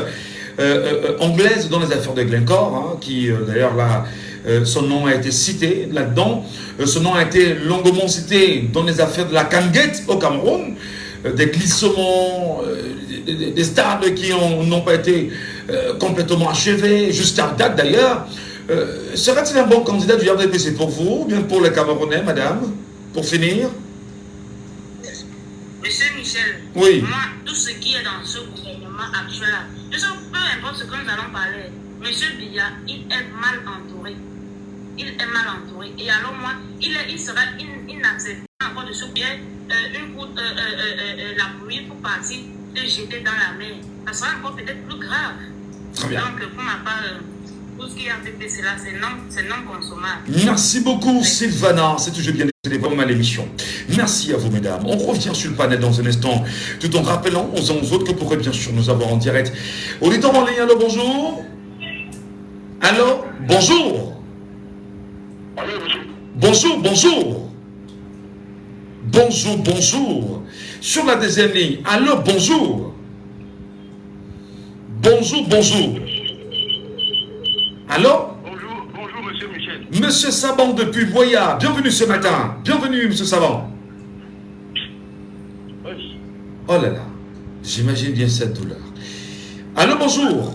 anglaise dans les affaires de Glencore, hein, qui d'ailleurs là, son nom a été cité là-dedans. Son nom a été longuement cité dans les affaires de la Cangate au Cameroun, des glissements, des stades qui n'ont pas été complètement achevés, jusqu'à date d'ailleurs. Serait-il un bon candidat du RDPC pour vous, ou bien pour les Camerounais, madame, pour finir? Monsieur Michel, oui. Moi, tout ce qui est dans ce gouvernement actuel, peu importe ce que nous allons parler, Monsieur Biya, il est mal entouré. Il est mal entouré. Et alors moi, il sera inacceptable encore de soutenir la pluie pour partir de jeter dans la mer. Ça sera encore peut-être plus grave. Très bien. Donc, pour ma part, tout ce qui est RDPC là, c'est non consommable. Merci beaucoup, Sylvana. C'est toujours bien de vraiment à l'émission. Merci à vous, mesdames. On revient sur le panel dans un instant, tout en rappelant aux uns aux autres que pourraient bien sûr nous avoir en direct. Auditeur en ligne, allô, bonjour. Allô, bonjour. Bonjour, bonjour. Bonjour, bonjour. Sur la deuxième ligne, allô, bonjour. Bonjour, bonjour. Allô? Bonjour, monsieur Michel. Monsieur Saban depuis Boya, bienvenue ce matin. Bienvenue, monsieur Saban. Oui. Oh là là, j'imagine bien cette douleur. Allô, bonjour.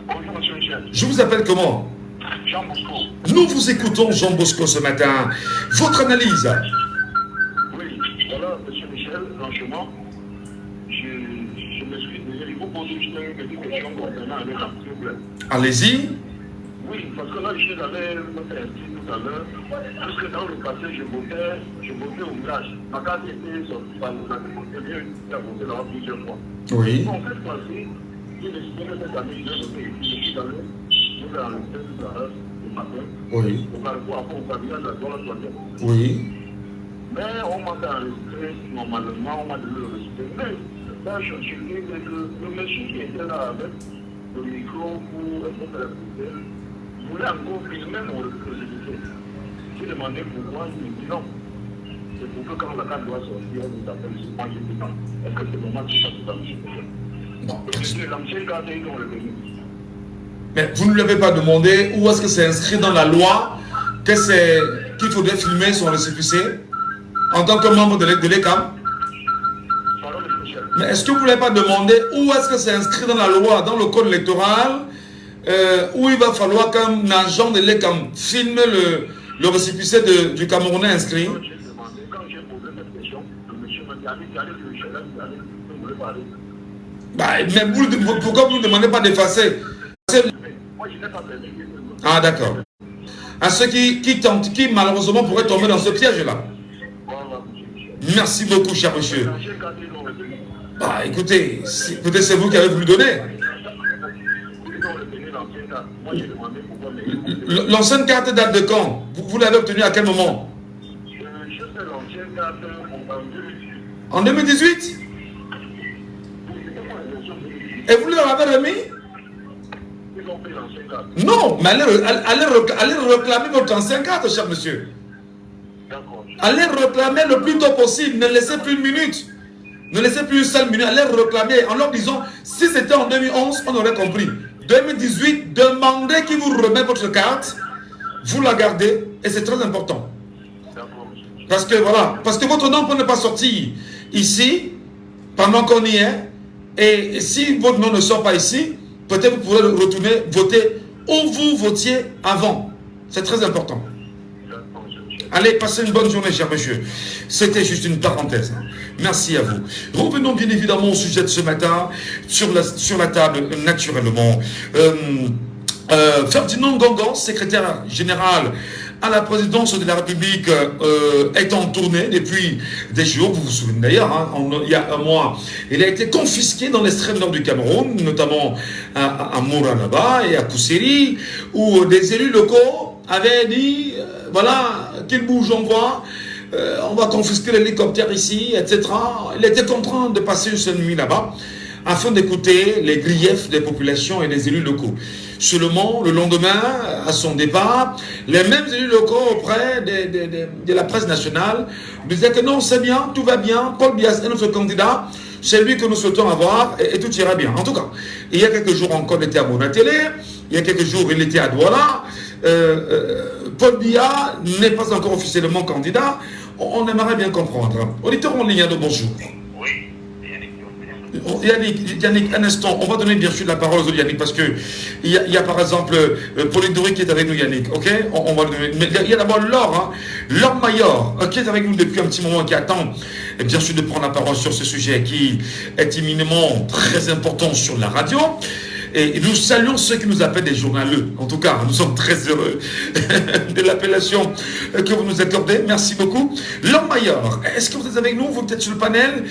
Bonjour, monsieur Michel. Je vous appelle comment? Jean Bosco. Nous vous écoutons, Jean Bosco, ce matin. Votre analyse? Oui, voilà, monsieur Michel, franchement, je me suis déjà, il faut poser juste une petite question concernant avec la trouble. Allez-y. Oui, parce que là, je suis allé me faire un petit tout à l'heure, parce que dans le passé, je votais au village. Ma carte était sortie par le village, j'ai voté là plusieurs fois. Oui. En fait, passé, j'ai décidé que cette année, je vais voter ici, je suis allé, je vais arrêter tout à l'heure, le matin. Oui. Au carrefour, après, au pavillon, la droite, la droite. Oui. Mais on m'a enregistré, normalement, on m'a donné le respect. Mais là, je dis que le monsieur qui était là avec le micro pour répondre à la poubelle, voulait encore filmer mon récépissé. J'ai demandé pourquoi, il me dit non. C'est pour que quand la carte doit sortir, on nous appelle, c'est moi qui dis non. Est-ce que c'est normal que ça se passe? Non. C'est l'ancienne carte, ils ont retenu. Mais vous ne l'avez pas demandé, ou est-ce que c'est inscrit dans la loi qu'il faudrait filmer son récépissé en tant que membre de l'ECAM? Mais est-ce que vous ne l'avez pas demandé, ou est-ce que c'est inscrit dans la loi, dans le code électoral, où il va falloir qu'un agent de l'ECAM filme le récépissé du Camerounais inscrit? Quand j'ai posé cette question, le monsieur m'a dit, allez, vous voulez parler. Mais pourquoi vous ne demandez pas d'effacer? Moi, je n'ai pas permis. Ah, d'accord. À ceux qui malheureusement pourraient tomber dans ce piège-là. Merci beaucoup, cher monsieur. Bah, écoutez, peut-être c'est vous qui avez voulu donner. L'ancienne carte date de quand? Vous l'avez obtenue à quel moment? En 2018? Et vous leur avez remis? Non, mais allez réclamer votre ancienne carte, cher monsieur. Allez réclamer le plus tôt possible. Ne laissez plus une minute. Ne laissez plus une seule minute. Allez réclamer en leur disant, si c'était en 2011, on aurait compris. 2018, demandez qu'ils vous remettent votre carte. Vous la gardez et c'est très important. Parce que voilà, parce que votre nom peut ne pas sortir ici, pendant qu'on y est, et si votre nom ne sort pas ici, peut-être vous pourrez retourner voter où vous votiez avant. C'est très important. Allez, passez une bonne journée, cher monsieur. C'était juste une parenthèse. Merci à vous. Revenons bien évidemment au sujet de ce matin, sur la table, naturellement. Ferdinand Ngongo, secrétaire général à la présidence de la République, est en tournée depuis des jours. Vous vous souvenez d'ailleurs, hein, il y a un mois, il a été confisqué dans l'extrême nord du Cameroun, notamment à Moranaba et à Kousseri, où des élus locaux avaient dit, voilà, qu'il bouge, on va confisquer l'hélicoptère ici, etc. Il était contraint de passer une seule nuit là-bas, afin d'écouter les griefs des populations et des élus locaux. Seulement, le lendemain, à son départ, les mêmes élus locaux auprès de la presse nationale disaient que non, c'est bien, tout va bien, Paul Biya est notre candidat, c'est lui que nous souhaitons avoir et tout ira bien. En tout cas, il y a quelques jours encore, il était à Monatélé, il y a quelques jours, il était à Douala. Paul Biya n'est pas encore officiellement candidat. On aimerait bien comprendre. Auditeur en ligne, bonjour. Yannick, un instant, on va donner bien sûr la parole aux Yannick parce que il y a par exemple Pauline Doury qui est avec nous, Yannick, ok, on va le donner. Mais il y a d'abord Laure, Laure Mayor, qui est avec nous depuis un petit moment, qui attend bien sûr de prendre la parole sur ce sujet qui est éminemment très important sur la radio. Et nous saluons ceux qui nous appellent des journaleux. En tout cas, nous sommes très heureux de l'appellation que vous nous accordez. Merci beaucoup. Laure Mayor, est-ce que vous êtes avec nous? Vous êtes sur le panel.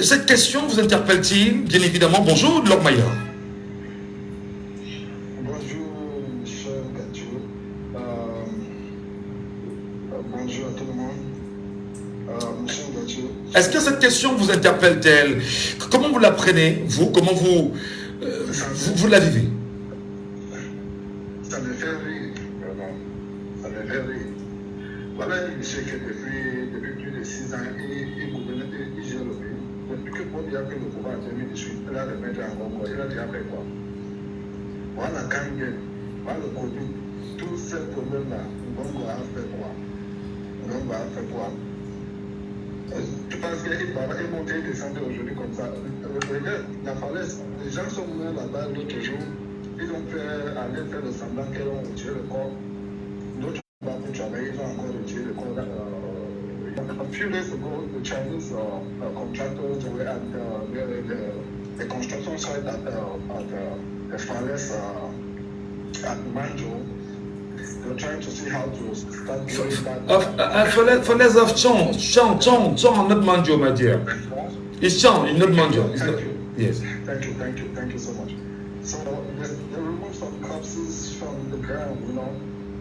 Cette question vous interpelle-t-il? Bien évidemment. Bonjour, Laure Mayor. Bonjour, Michel Gatio. Bonjour à tout le monde. Michel Gatio. Est-ce que cette question vous interpelle-t-elle? Comment vous la prenez, vous? Comment vous la vivez? Ça me fait rire, vraiment. Ça me fait rire. Voilà un monsieur que depuis plus de 6 ans, il gouverne, il gère le pays. Depuis que Paul Biya a pris le pouvoir en 2018, il a remis en Congo. Il a déjà fait quoi? Voilà Kangen, voilà le Covid, tous ces problèmes-là, Ngongo a fait quoi? Ngongo a fait quoi? Tu penses qu'il est monté et descendu aujourd'hui comme ça? Regarde, la falaise, les gens sont venus là-bas l'autre jour, ils ont fait aller faire le semblant qu'ils ont retiré le corps. D'autres ont pu travailler, ils ont encore retiré le corps. A few days ago, the Chinese contractors were at the construction site at the falaise at Manjo. They're trying to see how to start doing that. Falaise of Chong, not Manjo, my dear. It's Chong, not Manjo. Yes. Thank you so much. So they remove some corpses from the ground, you know.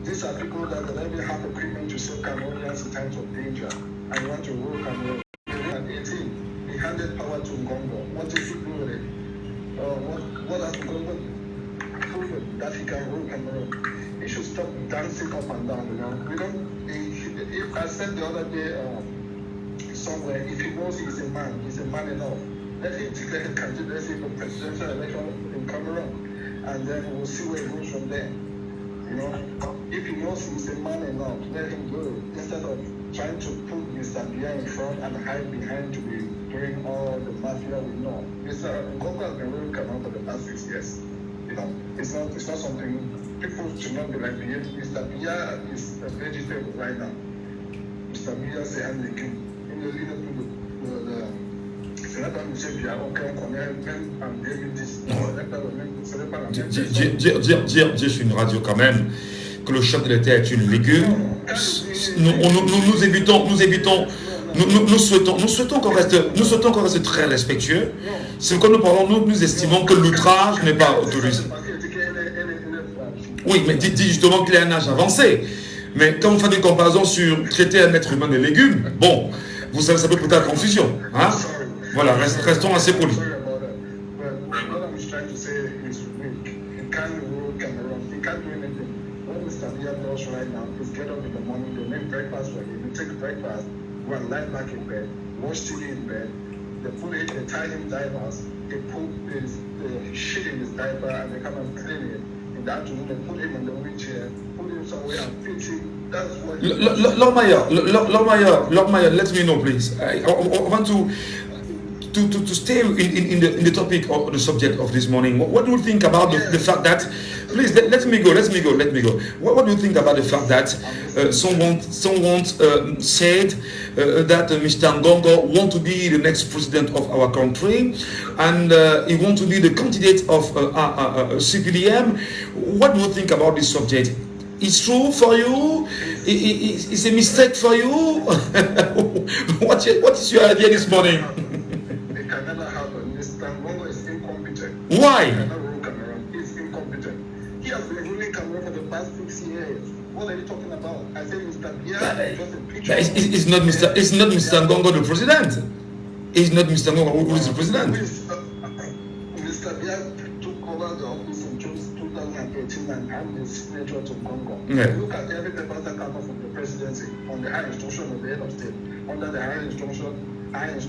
These are people that already have agreement to save Cameroonians in times of danger and want to rule Cameroon. At 18, he handed power to Ngongo. What did he do with it? What has Ngongo proven that he can rule Cameroon? He should stop dancing up and down, you know. We don't. If I said the other day somewhere, if he knows he's a man enough. Let him declare his candidacy for presidential election in Cameroon, and then we'll see where it goes from there. You know, if he knows he's a man enough, let him go instead of trying to put Mr. Biya in front and hide behind to be doing all the mafia we know. Mr. Ngongo has been ruling Cameroon for the past 6 years. You know, it's not something people should not be like Biya. Mr. Biya is a vegetable right now. Mr. Biya c'est un légume. C'est là dans M. Biya, on connaît même en 2010. Ce n'est pas la même chose. Dire sur une radio quand même que le chef de l'État est une légume. Nous souhaitons qu'on reste très respectueux. C'est quand nous parlons, nous estimons que l'outrage n'est pas autorisé. Oui, mais dit justement qu'il a un âge avancé. Mais quand vous faites une comparaison sur traiter un être humain de légumes, bon, vous savez, ça peut porter à confusion. Hein? Voilà, restons assez polis. They tie him diapers, they put the shit in his diaper and they come and clean it in in the afternoon and put him in the wheelchair, put him somewhere and fix him. That's what Lord Mayor, let me know, please. I want to stay in the topic or the subject of this morning. What do you think about the fact that, please let me go. What do you think about the fact that someone said that Mr. Ngongo wants to be the next president of our country and he wants to be the candidate of CPDM? What do you think about this subject? It's true for you? It's a mistake for you? What is your idea this morning? It can never happen. Mr. Ngongo is incompetent. Why? He cannot rule Cameroon. He's incompetent. He has been ruling Cameroon for the past 6 years. What are you talking about? I said Mr. Biya is just a picture. It's not Mr. Ngongo the president. It's not Mr. Ngongo who is the president. Mr. Biya took over the office in 2018 and handed his signature to Ngongo. Yeah. Look at every paper that comes from the presidency on the high instruction of the head of state. Under the high instruction. If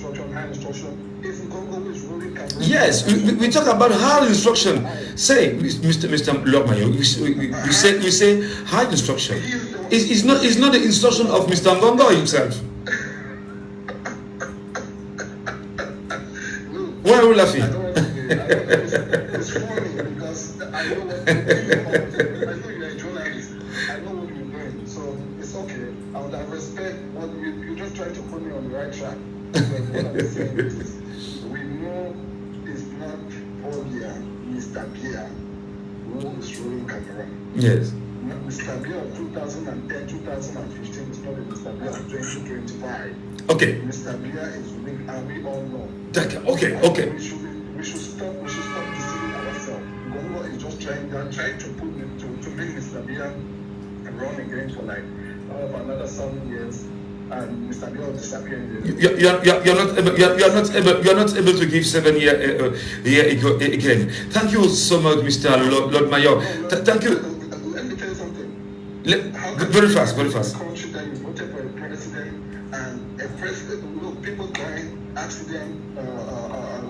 Ngongo is ruling Cameroon. Yes, we talk about high instruction. Say, Mr. Lord Mayor, we say high instruction. It's not the instruction of Mr. Ngongo himself. Why are we laughing? It's funny because I know what you're doing. I know you're a journalist. I know what you're doing. So it's okay. I would have respect what you're just trying to put me on the right track. But what I'm saying is, we know it's not Biya, Mr. Biya, who is ruling Cameroon. Yes. Mr. Biya of 2010, 2015 is not the Mr. Biya of 2025. Okay. Mr. Biya is ruling, and we all know. Okay. We should stop deceiving ourselves. Ngongo is just trying to bring Mr. Biya around again for like another 7 years. And Mr. Biya will disappear. You're not able to give 7 years again. Thank you so much, Mr. Lord Mayor. Thank you. Let me tell you something. Very fast. Country that you voted for a president and a president, people dying, accident,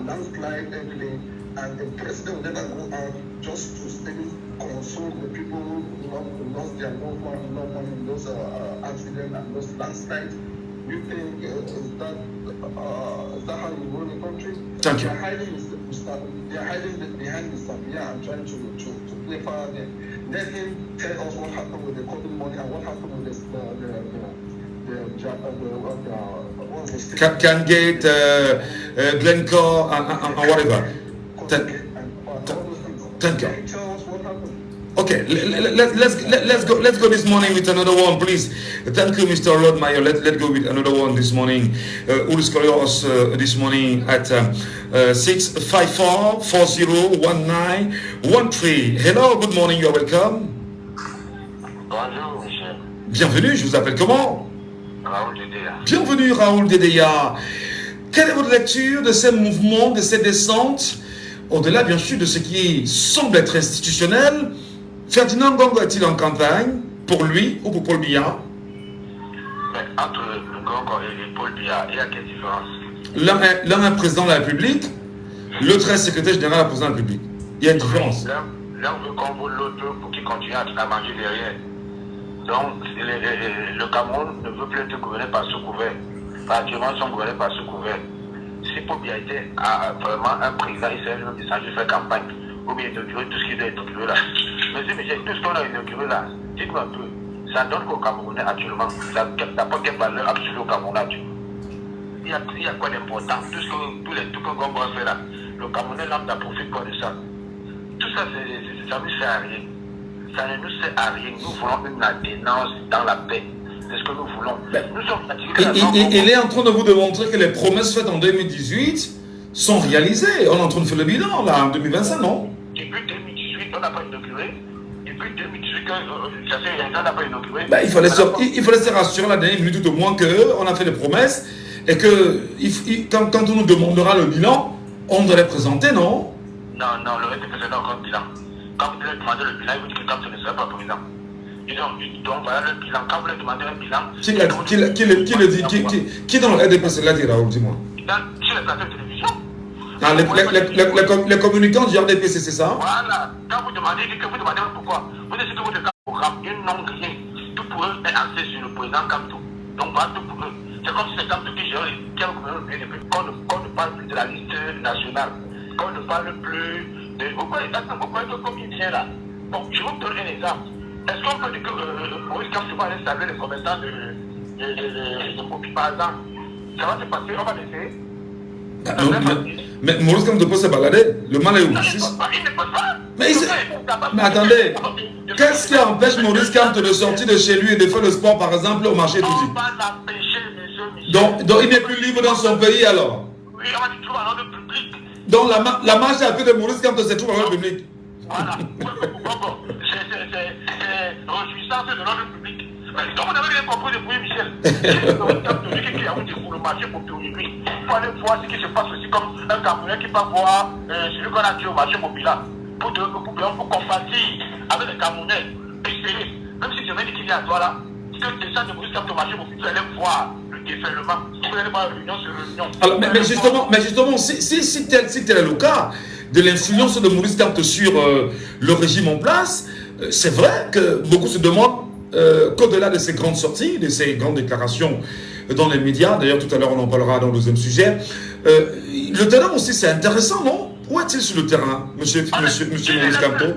landslide, everything, and the president will never go out just to maybe console the people who lost their loved one in those accidents and those landslides. You think is that how you run the country? Thank you. They are hiding behind Mr. Biya and trying to play power there. Let him tell us what happened with the COVID money and what happened with Cangate, Glencore, and whatever. Thank you. Okay, let's go this morning with another one, please. Thank you, Mr. Lord Mayor. Let's go with another one this morning. Who is calling us this morning at 654-401913. Hello, good morning, you're welcome. Bonjour, Michel. Bienvenue, je vous appelle comment? Raoul Dedeya. Bienvenue, Raoul Dedeya. Quelle est votre lecture de ces mouvements, de ces descentes, au-delà bien sûr de ce qui semble être institutionnel? Ferdinand Ngongo est-il en campagne pour lui ou pour Paul Biya? Mais entre Ngongo et Paul Biya, il y a quelle différence? L'un est président de la République, l'autre est secrétaire général de la présidence de la République. Il y a une différence. L'un veut convoquer l'autre pour qu'il continue à manger derrière. Donc, le Cameroun ne veut plus être gouverné par ce gouvernement. Actuellement, ils sont gouvernés par ce gouvernement. Si Paul Biya était vraiment un président, il serait lui-même descendu faire campagne. Ou bien inaugurer tout ce qui doit être inauguré là. Mais tout ce qu'on a inauguré là, dites-moi un peu, ça donne qu'au Camerounais actuellement, ça n'a pas quelle valeur absolue au Camerounais actuellement. Il y a quoi d'important? Tout ce que Ngongo a fait là, le Camerounais lambda profite pas de ça. Tout ça, ça ne sert à rien. Ça ne nous sert à rien. Nous voulons une alternance dans la paix. C'est ce que nous voulons. Nous sommes fatigués. Il est en train de vous démontrer que les promesses faites en 2018 sont réalisées. On est en train de faire le bilan là en 2025, non? Depuis 2018, on n'a pas inauguré. Depuis 2018, ça fait on n'a pas inauguré. Il fallait se rassurer la dernière minute tout au moins qu'on a fait des promesses et que quand on nous demandera le bilan, on doit les présenter, non? Non, le reste est présenté encore bilan. Quand vous devez demander le bilan, il vous dit que quand ce ne sera pas président. Donc voilà le bilan. Quand vous leur demandez un bilan... Qui le dit? Qui dans le RDPC l'a dit, Raoul, dis-moi? Sur les plateaux de télévision. Ah, les communicants du RDPC, c'est ça? Voilà. Quand vous demandez pourquoi, vous dites que votre programme, ils n'ont rien. Tout pour eux est axé sur le président Kamto. Donc, voilà, tout pour eux. C'est comme si c'est Kamto qui gère qu'on ne parle plus de la liste nationale, qu'on ne parle plus de... Vous voyez, comme il vient là. Bon, je vous donne un exemple. Est-ce qu'on peut dire que Maurice Kamto va aller saluer les commerçants de Mopi, par exemple? Ça va se passer, on va laisser. Mais Maurice Kamto peut se balader. Le mal est où? Mais attendez, qu'est-ce qui empêche Maurice Kamto de sortir de chez lui et de faire le sport, par exemple, au marché Touzi? Donc il n'est plus libre dans son pays alors? Oui, on va dire trouver un ordre public. Donc la marche à pied de Maurice Kamto se trouve dans l'ordre public? Voilà. C'est réjouissance de l'ordre public. Mais comme on avait bien compris depuis Michel, qui a pour le marché pour tout lui, il faut aller voir ce qui se passe aussi comme un Camerounais qui va voir celui qu'on a tué au marché populaire pour compatir avec les Camerounais. Même si je me dis qu'il y a toi là, que c'est ça de Maurice Kamto au marché populaire, vous allez voir le déferlement, vous allez voir réunion sur réunion. Alors, mais justement, si tel est le cas de l'influence de Maurice Kamto sur le régime en place, c'est vrai que beaucoup se demandent qu'au-delà de ces grandes sorties, de ces grandes déclarations dans les médias, d'ailleurs tout à l'heure on en parlera dans le deuxième sujet, le terrain aussi c'est intéressant, non? Où est-il sur le terrain, monsieur Maurice Kamto?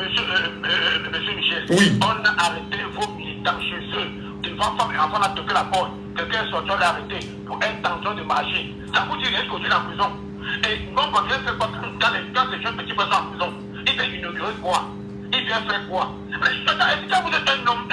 Monsieur Michel, oui. On a arrêté vos militants chez eux. Une femme a toqué la porte. Quelqu'un est sorti, on l'a arrêté pour intention de marcher. Ça vous dit rien qu'aujourd'hui en prison. Et non, quand ces jeunes petits passent en prison, il fait inaugurer quoi? Il vient faire quoi? Est-ce que vous êtes un homme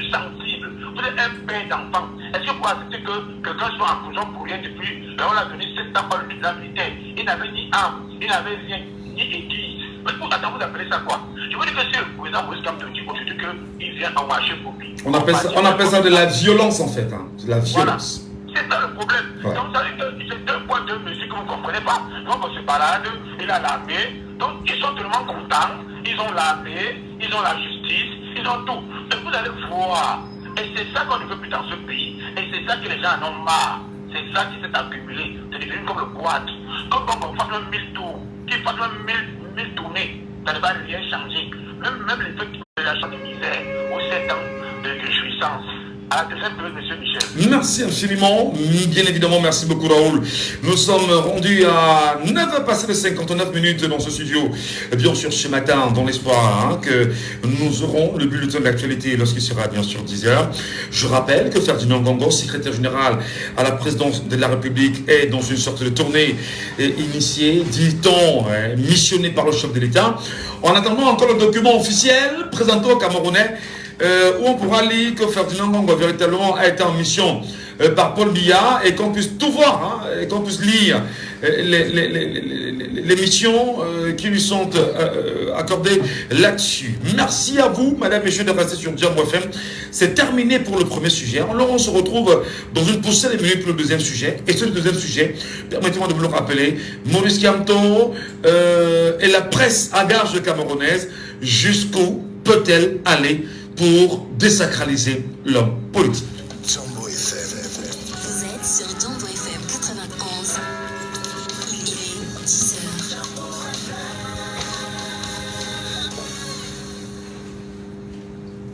sensible? Vous êtes un père d'enfant. Est-ce que vous acceptez que quelqu'un soit en prison pour rien depuis? On l'a donné 7 ans par le tribunal militaire. Il n'avait ni arme, il n'avait rien, ni église. Mais vous appelez ça quoi? Je veux dire que c'est le président Maurice Kamto dit aujourd'hui qu'il vient en marché pour lui. On appelle ça de la violence en fait. Hein. De la violence. Voilà. C'est ça le problème. Ouais. Donc ça c'est deux points, deux mesures que vous ne comprenez pas. Donc on se balade, il a l'armée. Donc ils sont tellement contents. Ils ont l'armée, ils ont la justice, ils ont tout. Et vous allez voir. Et c'est ça qu'on ne veut plus dans ce pays. Et c'est ça que les gens en ont marre. C'est ça qui s'est accumulé. C'est devenu comme le quad. Comme on fasse un 1000 tours. Qu'il fasse un 1000 tournées. Ça ne va rien changer. Même les trucs qui ont la chance de misère aux 7 ans de jouissance. À la deuxième période, monsieur Michel. Merci infiniment. Bien évidemment, merci beaucoup Raoul. Nous sommes rendus à 9h passées de 59 minutes dans ce studio. Bien sûr, ce matin, dans l'espoir que nous aurons le bulletin de l'actualité lorsqu'il sera bien sûr 10h. Je rappelle que Ferdinand Ngongor, secrétaire général à la présidence de la République, est dans une sorte de tournée initiée, dit-on, missionnée par le chef de l'État. En attendant encore le document officiel présenté aux Camerounais, où on pourra lire que Ferdinand Ngongor véritablement a été en mission par Paul Biya et qu'on puisse tout voir, et qu'on puisse lire les missions qui lui sont accordées là-dessus. Merci à vous, madame, messieurs, de rester sur Diambo FM. C'est terminé pour le premier sujet. Alors on se retrouve dans une poussée de minutes pour le deuxième sujet. Et ce deuxième sujet, permettez-moi de vous le rappeler, Maurice Kamto et la presse à gage camerounaise, jusqu'où peut-elle aller pour désacraliser l'homme politique? Vous êtes sur Jambo FM 91. Il est 10h.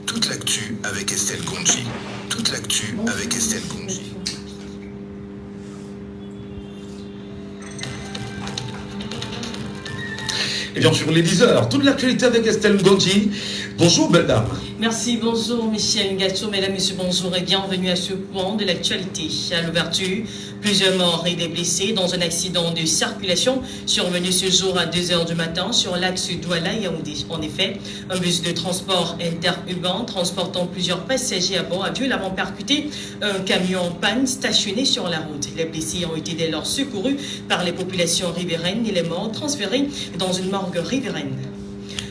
Toute l'actu avec Estelle Gonji. Toute l'actu avec Estelle Gonji. Et bien sûr, les 10h, toute l'actualité avec Estelle Gonji. Bonjour, belle dame. Merci, bonjour Michel Gacho, mesdames, messieurs, bonjour et bienvenue à ce point de l'actualité. À l'ouverture, plusieurs morts et des blessés dans un accident de circulation survenu ce jour à 2h du matin sur l'axe Douala-Yaoundé. En effet, un bus de transport interurbain transportant plusieurs passagers à bord a violemment percuté un camion en panne stationné sur la route. Les blessés ont été dès lors secourus par les populations riveraines et les morts transférés dans une morgue riveraine.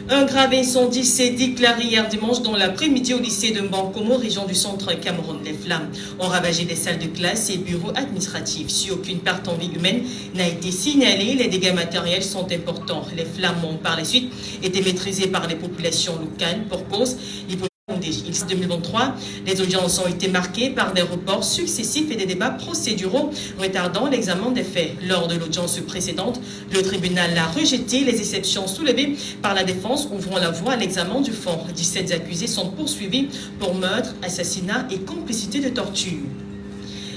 Un grave incendie s'est déclaré hier dimanche dans l'après-midi au lycée de Mbankomo, région du centre Cameroun. Les flammes ont ravagé des salles de classe et bureaux administratifs. Si aucune perte en vie humaine n'a été signalée, les dégâts matériels sont importants. Les flammes ont par la suite été maîtrisées par les populations locales pour cause X 2023, les audiences ont été marquées par des reports successifs et des débats procéduraux retardant l'examen des faits. Lors de l'audience précédente, le tribunal a rejeté les exceptions soulevées par la défense, ouvrant la voie à l'examen du fond. 17 accusés sont poursuivis pour meurtre, assassinat et complicité de torture.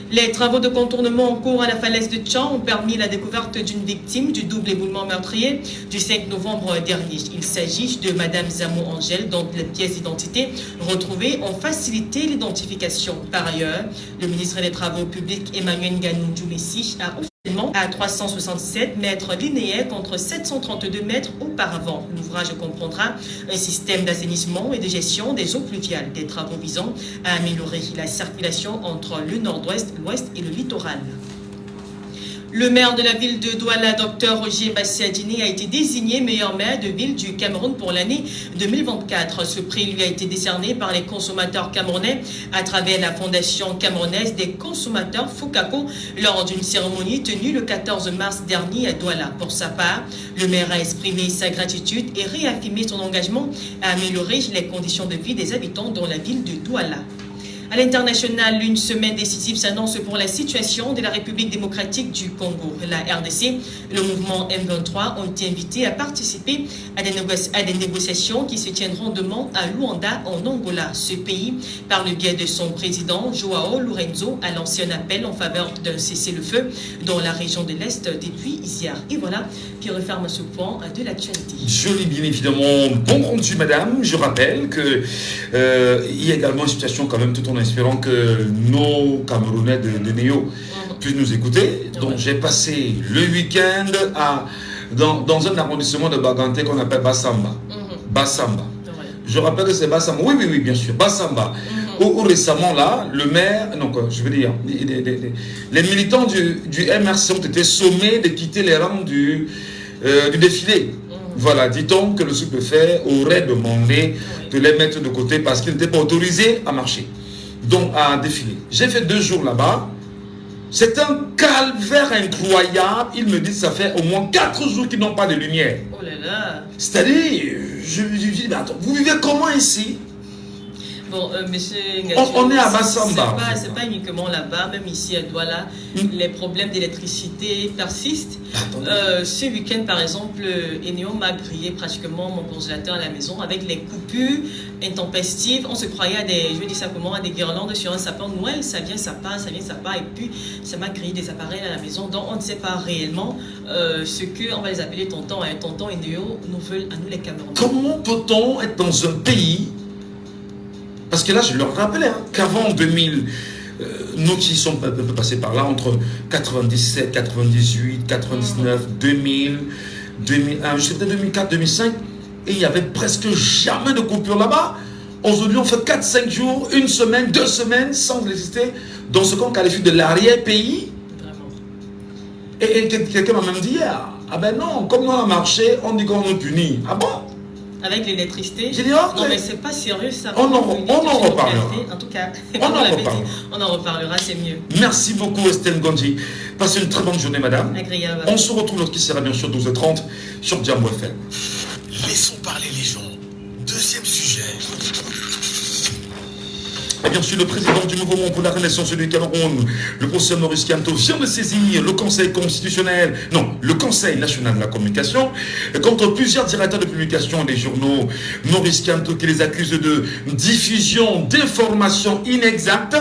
Les travaux de contournement en cours à la falaise de Tchang ont permis la découverte d'une victime du double éboulement meurtrier du 5 novembre dernier. Il s'agit de Madame Zamo Angèle, dont les pièces d'identité retrouvées ont facilité l'identification. Par ailleurs, le ministre des Travaux publics Emmanuel Nganou-Djoumessi a officiellement à 367 mètres linéaires contre 732 mètres auparavant. L'ouvrage comprendra un système d'assainissement et de gestion des eaux pluviales, des travaux visant à améliorer la circulation entre le nord-ouest, l'ouest et le littoral. Le maire de la ville de Douala, Dr Roger Bassiadini, a été désigné meilleur maire de ville du Cameroun pour l'année 2024. Ce prix lui a été décerné par les consommateurs camerounais à travers la Fondation camerounaise des consommateurs Fukako lors d'une cérémonie tenue le 14 mars dernier à Douala. Pour sa part, le maire a exprimé sa gratitude et réaffirmé son engagement à améliorer les conditions de vie des habitants dans la ville de Douala. À l'international, une semaine décisive s'annonce pour la situation de la République démocratique du Congo. La RDC et le mouvement M23 ont été invités à participer à des négociations qui se tiendront demain à Luanda, en Angola. Ce pays, par le biais de son président, Joao Lourenço, a lancé un appel en faveur d'un cessez-le-feu dans la région de l'Est depuis hier. Et voilà qui referme ce point de l'actualité. Joli, bien évidemment. Bon rendu, madame. Je rappelle que il y a également une situation quand même tout en espérant que nos Camerounais de Néo puissent nous écouter. Donc j'ai passé le week-end dans un arrondissement de Baganté qu'on appelle Bassamba. Bassamba. Je rappelle que c'est Bassamba. Oui, bien sûr. Bassamba. Où récemment là, le maire, je veux dire, les militants du MRC ont été sommés de quitter les rangs du défilé. Voilà, dit-on que le sous-préfet aurait demandé de les mettre de côté parce qu'ils n'étaient pas autorisés à marcher, donc à défiler. J'ai fait 2 jours là-bas. C'est un calvaire incroyable. Ils me disent que ça fait au moins 4 jours qu'ils n'ont pas de lumière. Oh là là. C'est-à-dire, je dis, mais attends, vous vivez comment ici? Bon, monsieur Ngatou, on est à Bassamba. C'est pas uniquement là-bas, même ici à Douala, les problèmes d'électricité persistent. Ce week-end, par exemple, Eneo m'a grillé pratiquement mon congélateur à la maison avec les coupures intempestives. On se croyait à des, je vais dire ça comment, à des guirlandes sur un sapin de Noël. Ça vient, ça part, ça vient, ça part. Et puis, ça m'a grillé des appareils à la maison. Donc, on ne sait pas réellement ce que, on va les appeler tonton et tonton Eneo nous veulent à nous les Camerounais. Comment peut-on être dans un pays? Parce que là, je leur rappelais qu'avant 2000, nous qui sommes passés par là, entre 97, 98, 99, 2000, 2001, c'était 2004, 2005, et il n'y avait presque jamais de coupure là-bas. Aujourd'hui, on fait 4-5 jours, 1 semaine, 2 semaines sans électricité, dans ce qu'on qualifie de l'arrière-pays. Et quelqu'un m'a même dit hier, ah ben non, comme on a marché, on dit qu'on nous punit. Ah bon? Avec l'électricité. Non, mais c'est pas sérieux ça. On en reparlera. En tout cas, on en reparlera, c'est mieux. Merci beaucoup Estelle Gondji. Passez une très bonne journée, madame. Agréable. On se retrouve lorsqu'il sera bien sûr 12h30 sur Jambo FM. Laissons parler les gens. Deuxième sujet. Et bien sûr, le président du mouvement pour la renaissance du Cameroun, le professeur Maurice Kamto, vient de saisir le Conseil constitutionnel, le Conseil national de la communication, contre plusieurs directeurs de publication des journaux. Maurice Kamto qui les accuse de diffusion d'informations inexactes,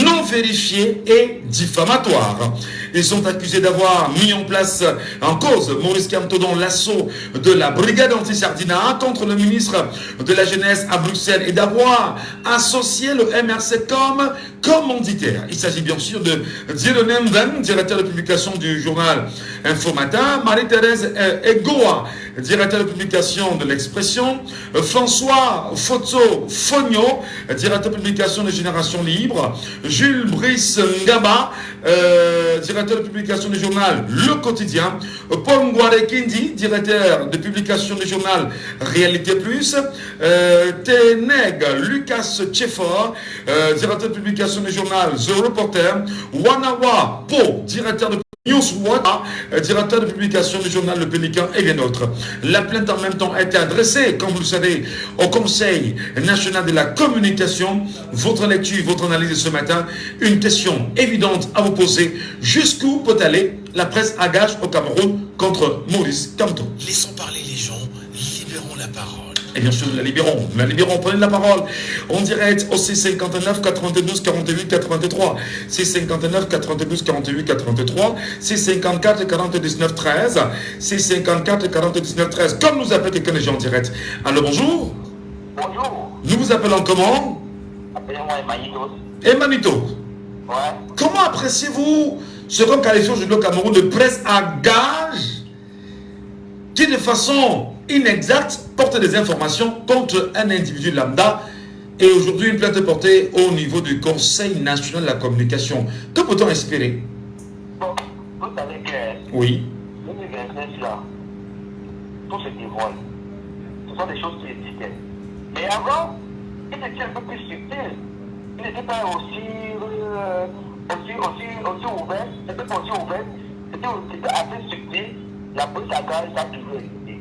non vérifiées et diffamatoires. Ils sont accusés d'avoir mis en place en cause Maurice Kamto dans l'assaut de la brigade anti-Sardina contre le ministre de la Jeunesse à Bruxelles et d'avoir associé le MRC comme commanditaire. Il s'agit bien sûr de Dieudonné Mben, directeur de publication du journal Info Matin, Marie-Thérèse Egoa, directeur de publication de l'Expression, François Foto Fogno, directeur de publication de Génération Libre, Jules Brice Ngaba, directeur de publication du journal Le Quotidien, Paul Ngware Kindi, directeur de publication du journal Réalité Plus, Teneg Lucas Tchefor, directeur de publication du journal The Reporter, Wanawa Po, directeur de Youssououata, directeur de publication du journal Le Pélican et bien d'autres. La plainte en même temps a été adressée, comme vous le savez, au Conseil national de la communication. Votre lecture, votre analyse de ce matin, une question évidente à vous poser. Jusqu'où peut aller la presse à gage au Cameroun contre Maurice Kamto? Laissons parler les gens, libérons la parole. Et bien sûr, nous la libérons, prenez la parole. On direct au C59 92 48 83, C59 92 48 83, C54 40 19 13, C54 40 19 13. Comme nous appelle quelqu'un déjà en direct. Alors bonjour. Bonjour. Nous vous appelons comment? Appelez-moi Emanitos. Emanitos. Ouais. Comment appréciez-vous ce qu'on qualifie aujourd'hui au Cameroun de presse à gage qui de façon inexacte porte des informations contre un individu lambda et aujourd'hui une plainte portée au niveau du Conseil national de la communication? Que peut-on espérer? Bon, vous savez que oui. 2029 là, tout se dévoile. Ce sont des choses qui existaient. Mais avant, il était un peu plus subtil. Il n'était pas aussi ouvert. C'était pas aussi ouvert. C'était assez subtil. La presse à gage, ça a toujours existé.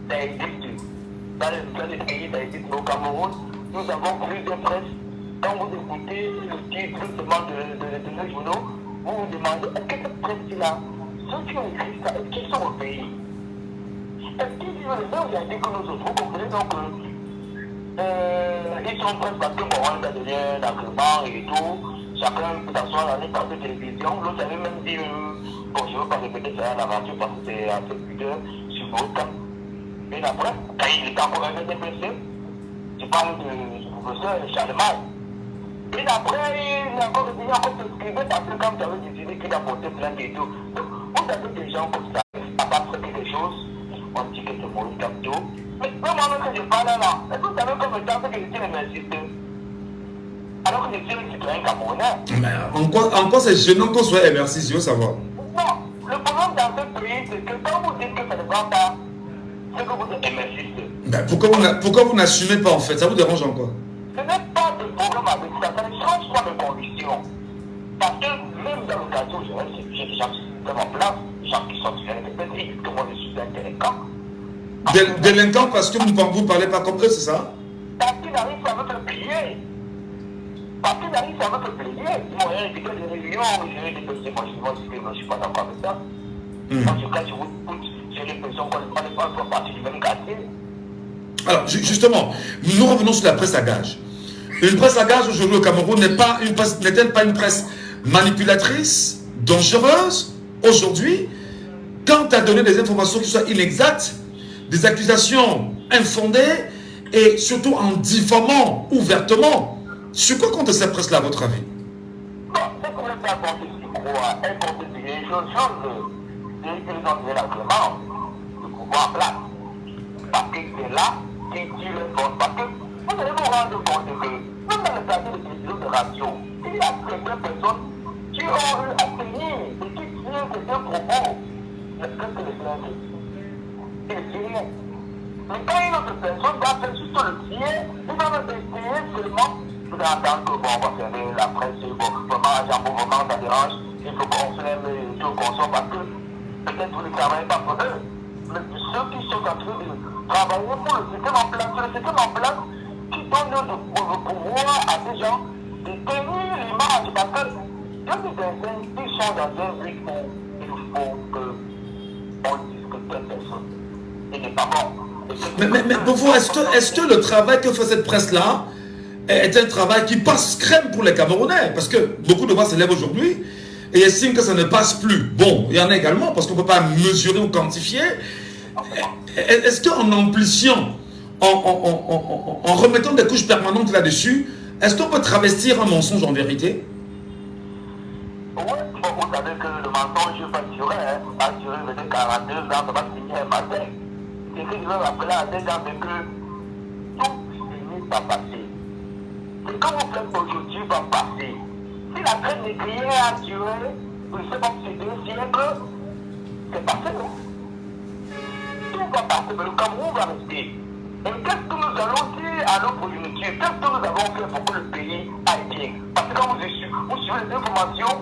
Ça existe. Dans les pays, ça existe. Mais au Cameroun, nous avons plusieurs presses. Quand vous écoutez le titre de nos journaux, vous vous demandez, est-ce que cette presse-là, ceux qui ont écrit ça, est-ce qu'ils sont au pays? Est-ce qu'ils vivent le même regardé que nous autres? Vous comprenez donc ils sont presque parce que bon, on a donné un agrément et tout. Chacun peut s'asseoir dans les parties de télévision. L'autre avait même dit, bon, je ne veux pas répéter ça à la radio parce que c'est assez plus sur votre cas. Et après, quand il était encore un DPC, je parle du professeur Charlemagne. Et après, il a encore s'exprimer parce que quand j'avais décidé qu'il a porté plainte et tout. Donc, vous avez des gens comme ça, à part quelque chose, on dit que c'est Maurice Kamto. Mais moi-même que je parle là, est-ce que vous savez comme le temps que je suis le même alors que je suis le citoyen camerounais? Mais en quoi c'est gênant qu'on soit MR6, je veux savoir? Non, le problème dans ce pays, c'est que quand vous dites que ça ne va pas, c'est que vous êtes MR6. Ben, pourquoi vous n'assumez pas en fait? Ça vous dérange en quoi? Ce n'est pas de problème avec ça, ça ne change pas de condition. Parce que même dans le quartier où j'ai des gens qui sont en place, des gens qui sont sur les ils disent que moi je suis un délinquant. Délinquant parce que vous ne parlez pas comme eux, c'est ça? Parce qu'il arrive à votre plier. Parce qu'il arrive à votre plier. Moi, il y a des réunions, j'ai des dossiers, moi je ne suis pas d'accord avec ça. En tout cas, je vous écoute, j'ai l'impression qu'on n'est pas partie du même quartier. Alors, justement, nous revenons sur la presse à gage. Une presse à gage aujourd'hui au Cameroun n'est-elle pas une presse manipulatrice, dangereuse, aujourd'hui, quand à donner des informations qui soient inexactes, des accusations infondées et surtout en diffamant ouvertement? Sur quoi compte cette presse-là, à votre avis? Non, c'est qu'on n'est pas compté sur quoi. Elle compte sur les choses, ils ont donné l'agrément, le pouvoir en place. Parce que c'est là qui dit le fond. Parce que vous allez vous rendre compte que, même dans le plateau de télévision de radio, il y a certaines personnes qui ont eu à tenir et qui tiennent certains propos. Mais qu'est-ce que les gens disent? Ils ne disent rien. Mais quand une autre personne va faire juste le tien, il va me essayer seulement. Vous entendez que bon, on va fermer la presse, bon, vraiment, ça dérange, il faut qu'on ferme tout le consomme parce que peut-être vous ne travaillez pas pour eux. Mais ceux qui sont en train de travailler pour le système en place, le système en place qui donne le pouvoir à des gens de tenir l'image parce que ils sont dans un but où il faut qu'on dise que telle personne n'est pas bon. Mais pour vous, est-ce que le travail que fait cette presse-là est un travail qui passe crème pour les Camerounais? Parce que beaucoup de voix se lèvent aujourd'hui et estiment que ça ne passe plus. Bon, il y en a également parce qu'on ne peut pas mesurer ou quantifier. Est-ce qu'en amplifiant, en remettant des couches permanentes là-dessus, est-ce qu'on peut travestir un mensonge en vérité? Oui, vous savez que le mensonge va durer, va durer 42 ans, ça va finir un matin. Ce que je veux rappeler à des gens, c'est que tout finit par passer. Ce que vous faites aujourd'hui va passer. Si la traite négrière a duré, je ne sais pas si c'est 2 siècles, c'est passé, non? Tout va passer, mais le Cameroun va rester. Et qu'est-ce que nous allons dire à nos progenitures? Qu'est-ce que nous avons fait pour que le pays aille bien? Parce que quand vous suivez les informations,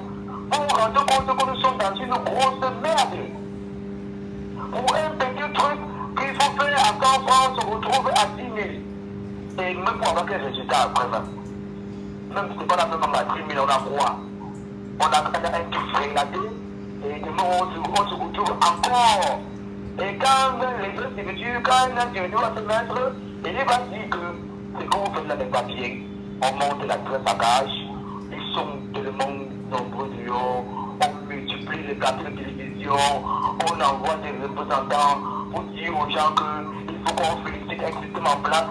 vous vous rendez compte que nous sommes dans une grosse merde. Pour un petit truc qu'il faut faire à 100 francs se retrouve à 10 000. Et même pour avoir quel résultat après même. Même si ce n'est pas la même matrice, mais on a quoi? On a un truc frélaté et demain on se retrouve encore. Et quand les individus, quand un individu va se mettre, il va dire que ce que vous faites là n'est pas bien. On monte la presse à gage, ils sont tellement nombreux dehors, on multiplie les plateaux de télévision, on envoie des représentants pour dire aux gens qu'il faut qu'on félicite un système en place,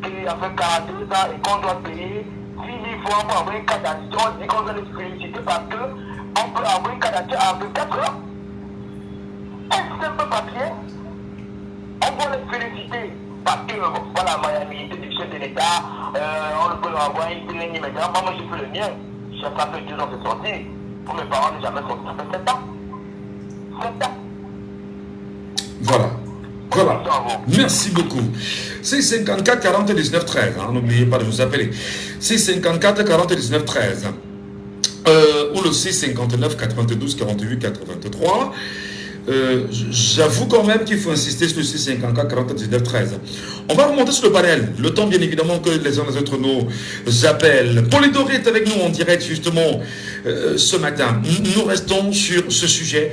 qu'avec 42 ans et qu'on doit payer 6 000 francs pour avoir une candidature, on dit qu'on doit les féliciter parce qu'on peut avoir une candidature à 24 heures. Un simple papier, on doit les féliciter parce que voilà, Miami, c'est du chef de l'État, on peut envoyer une ligne immédiatement. Moi, j'ai fait le mien, j'ai fait 2 ans de sortie. Pour mes parents, j'ai jamais sorti, ça fait 7 ans. 7 ans. Voilà. Voilà. Merci beaucoup. C'est 54 40 19 13. N'oubliez pas de vous appeler. C'est 54 40 19 13. Ou le 659 92 48 83. J'avoue quand même qu'il faut insister sur le 654 40 19 13. On va remonter sur le panel. Le temps bien évidemment que les uns les autres nous appellent. Polidori est avec nous en direct justement ce matin. Nous restons sur ce sujet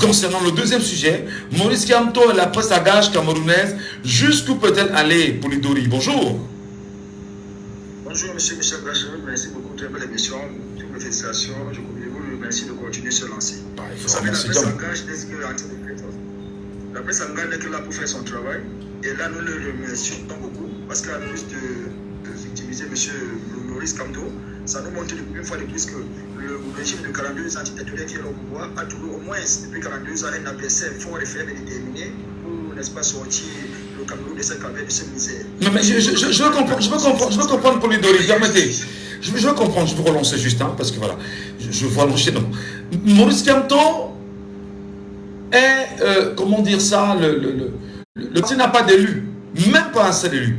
concernant le deuxième sujet. Maurice Kamto et la presse à gage camerounaise. Jusqu'où peut-elle aller, Polidori? Bonjour. Bonjour monsieur Michel Brachet, merci beaucoup de votre émission. Toutes mes félicitations. Je vous remercie de continuer sur lancer. Vous savez, la presse engage n'est que la presse engage n'est que là pour faire son travail. Et là, nous le remercions beaucoup parce qu'à plus de victimiser monsieur Maurice Kamto, ça nous montre une fois de plus que le régime de 42 antidictatorial qui est au pouvoir a toujours au moins depuis 42 ans un adversaire fort et ferme et déterminé pour, n'est-ce pas, sortir le Cameroun de cette caverne, de cette misère. Mais je veux comprendre Polidori, permettez. Je veux comprendre, je veux relancer juste, parce que voilà, je vois l'enchaînement. Maurice Kamto est, comment dire ça, le parti n'a pas d'élu, même pas un seul élu.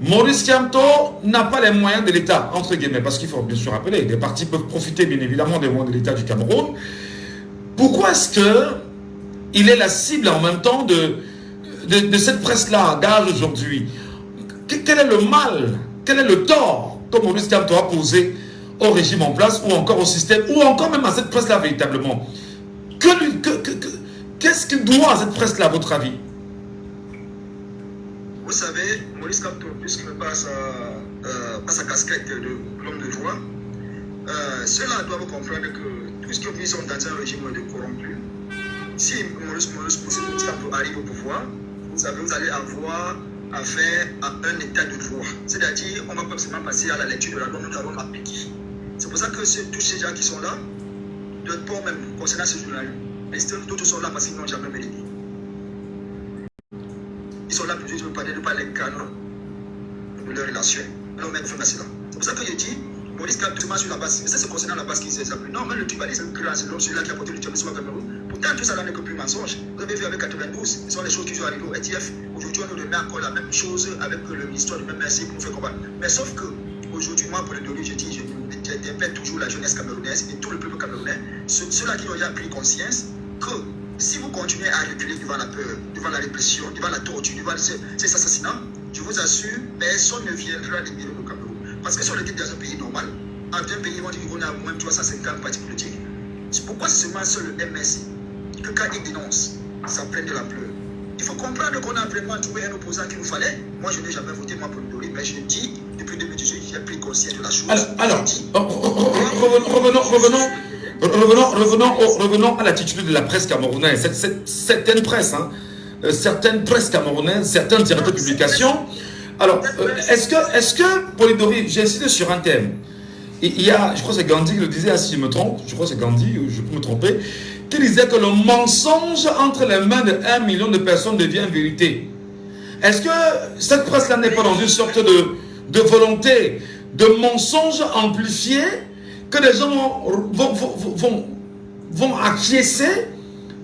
Maurice Kamto n'a pas les moyens de l'État, entre guillemets, parce qu'il faut bien sûr rappeler, les partis peuvent profiter bien évidemment des moyens de l'État du Cameroun. Pourquoi est-ce qu'il est la cible en même temps de cette presse-là, gage aujourd'hui? Quel est le mal, quel est le tort que Maurice Kamto a posé au régime en place, ou encore au système, ou encore même à cette presse-là véritablement? Qu'est-ce qu'il doit à cette presse-là, à votre avis? Vous savez, Maurice Kamto, puisque par sa casquette de l'homme de droit, ceux-là doivent comprendre que puisque nous sommes dans un régime de corrompu, si Maurice Kamto arrive au pouvoir, vous savez, vous allez avoir affaire à un état de droit. C'est-à-dire, on va pas seulement passer à la lecture de la loi, nous allons l'appliquer. C'est pour ça que tous ces gens qui sont là, d'autres pas même concernant ce journaliste, d'autres sont là parce qu'ils n'ont jamais mérité. Ils sont là pour juste parler de les canons de leur relation. Alors, même, c'est pour ça que je dis, Maurice Kamto sur la base, mais ça c'est concernant la base qui s'est appelée. Non, même le tribalisme, c'est celui-là qui a porté le tribalisme au Cameroun. Pourtant, tout ça là n'est que plus mensonge. Vous avez vu avec 92, ce sont les choses qui sont arrivées au ETF. Aujourd'hui, on nous remet encore la même chose avec l'histoire du même merci pour nous faire combattre. Mais sauf que, aujourd'hui, moi, pour le Polidori, je dis, j'interpelle toujours la jeunesse camerounaise et tout le peuple camerounais, ceux-là qui ont déjà pris conscience que si vous continuez à reculer devant la peur, devant la répression, devant la torture, devant ces assassinats, je vous assure, personne ne viendra libérer le Cameroun. Parce que si on était dans un pays normal, en un pays où on a moins de 350 partis politiques, pourquoi c'est seulement seul le MSI que quand il dénonce, ça prend de la pleur? Il faut comprendre qu'on a vraiment trouvé un opposant qu'il nous fallait. Moi, je n'ai jamais voté moi pour Polidori, mais je dis, depuis 2018, j'ai pris conscience de la chose. Alors, revenons à l'attitude de la presse camerounaise. Certaines presses, certaines presses camerounaises, certains directeurs de publication. Alors, est-ce que Polidori, j'ai insisté sur un thème. Il y a, je crois que c'est Gandhi qui le disait, si je me trompe, je crois que c'est Gandhi, ou je peux me tromper, qui disait que le mensonge entre les mains de 1 million de personnes devient vérité. Est-ce que cette presse-là n'est pas dans une sorte de volonté de mensonge amplifié que les gens vont acquiescer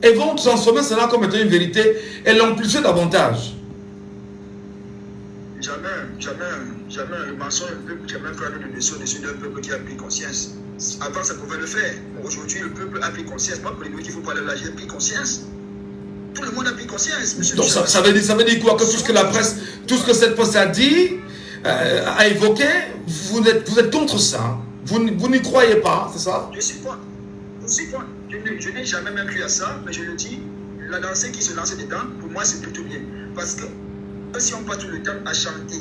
et vont transformer cela comme étant une vérité et l'amplifier davantage? Jamais le mensonge ne peut jamais prendre le dessus d'un peuple qui a pris conscience. Avant, ça pouvait le faire. Aujourd'hui, le peuple a pris conscience. Moi, pour les qu'il faut parler là, j'ai pris conscience. Tout le monde a pris conscience, monsieur. Donc ça veut dire quoi? Que tout ce que la presse, tout ce que cette presse a dit, a évoqué, vous êtes contre ça. Vous n'y croyez pas, c'est ça? Je suis pas. Je n'ai jamais même cru à ça, mais je le dis, la lancée qui se lance dedans, pour moi, c'est plutôt bien. Parce que si on passe tout le temps à chanter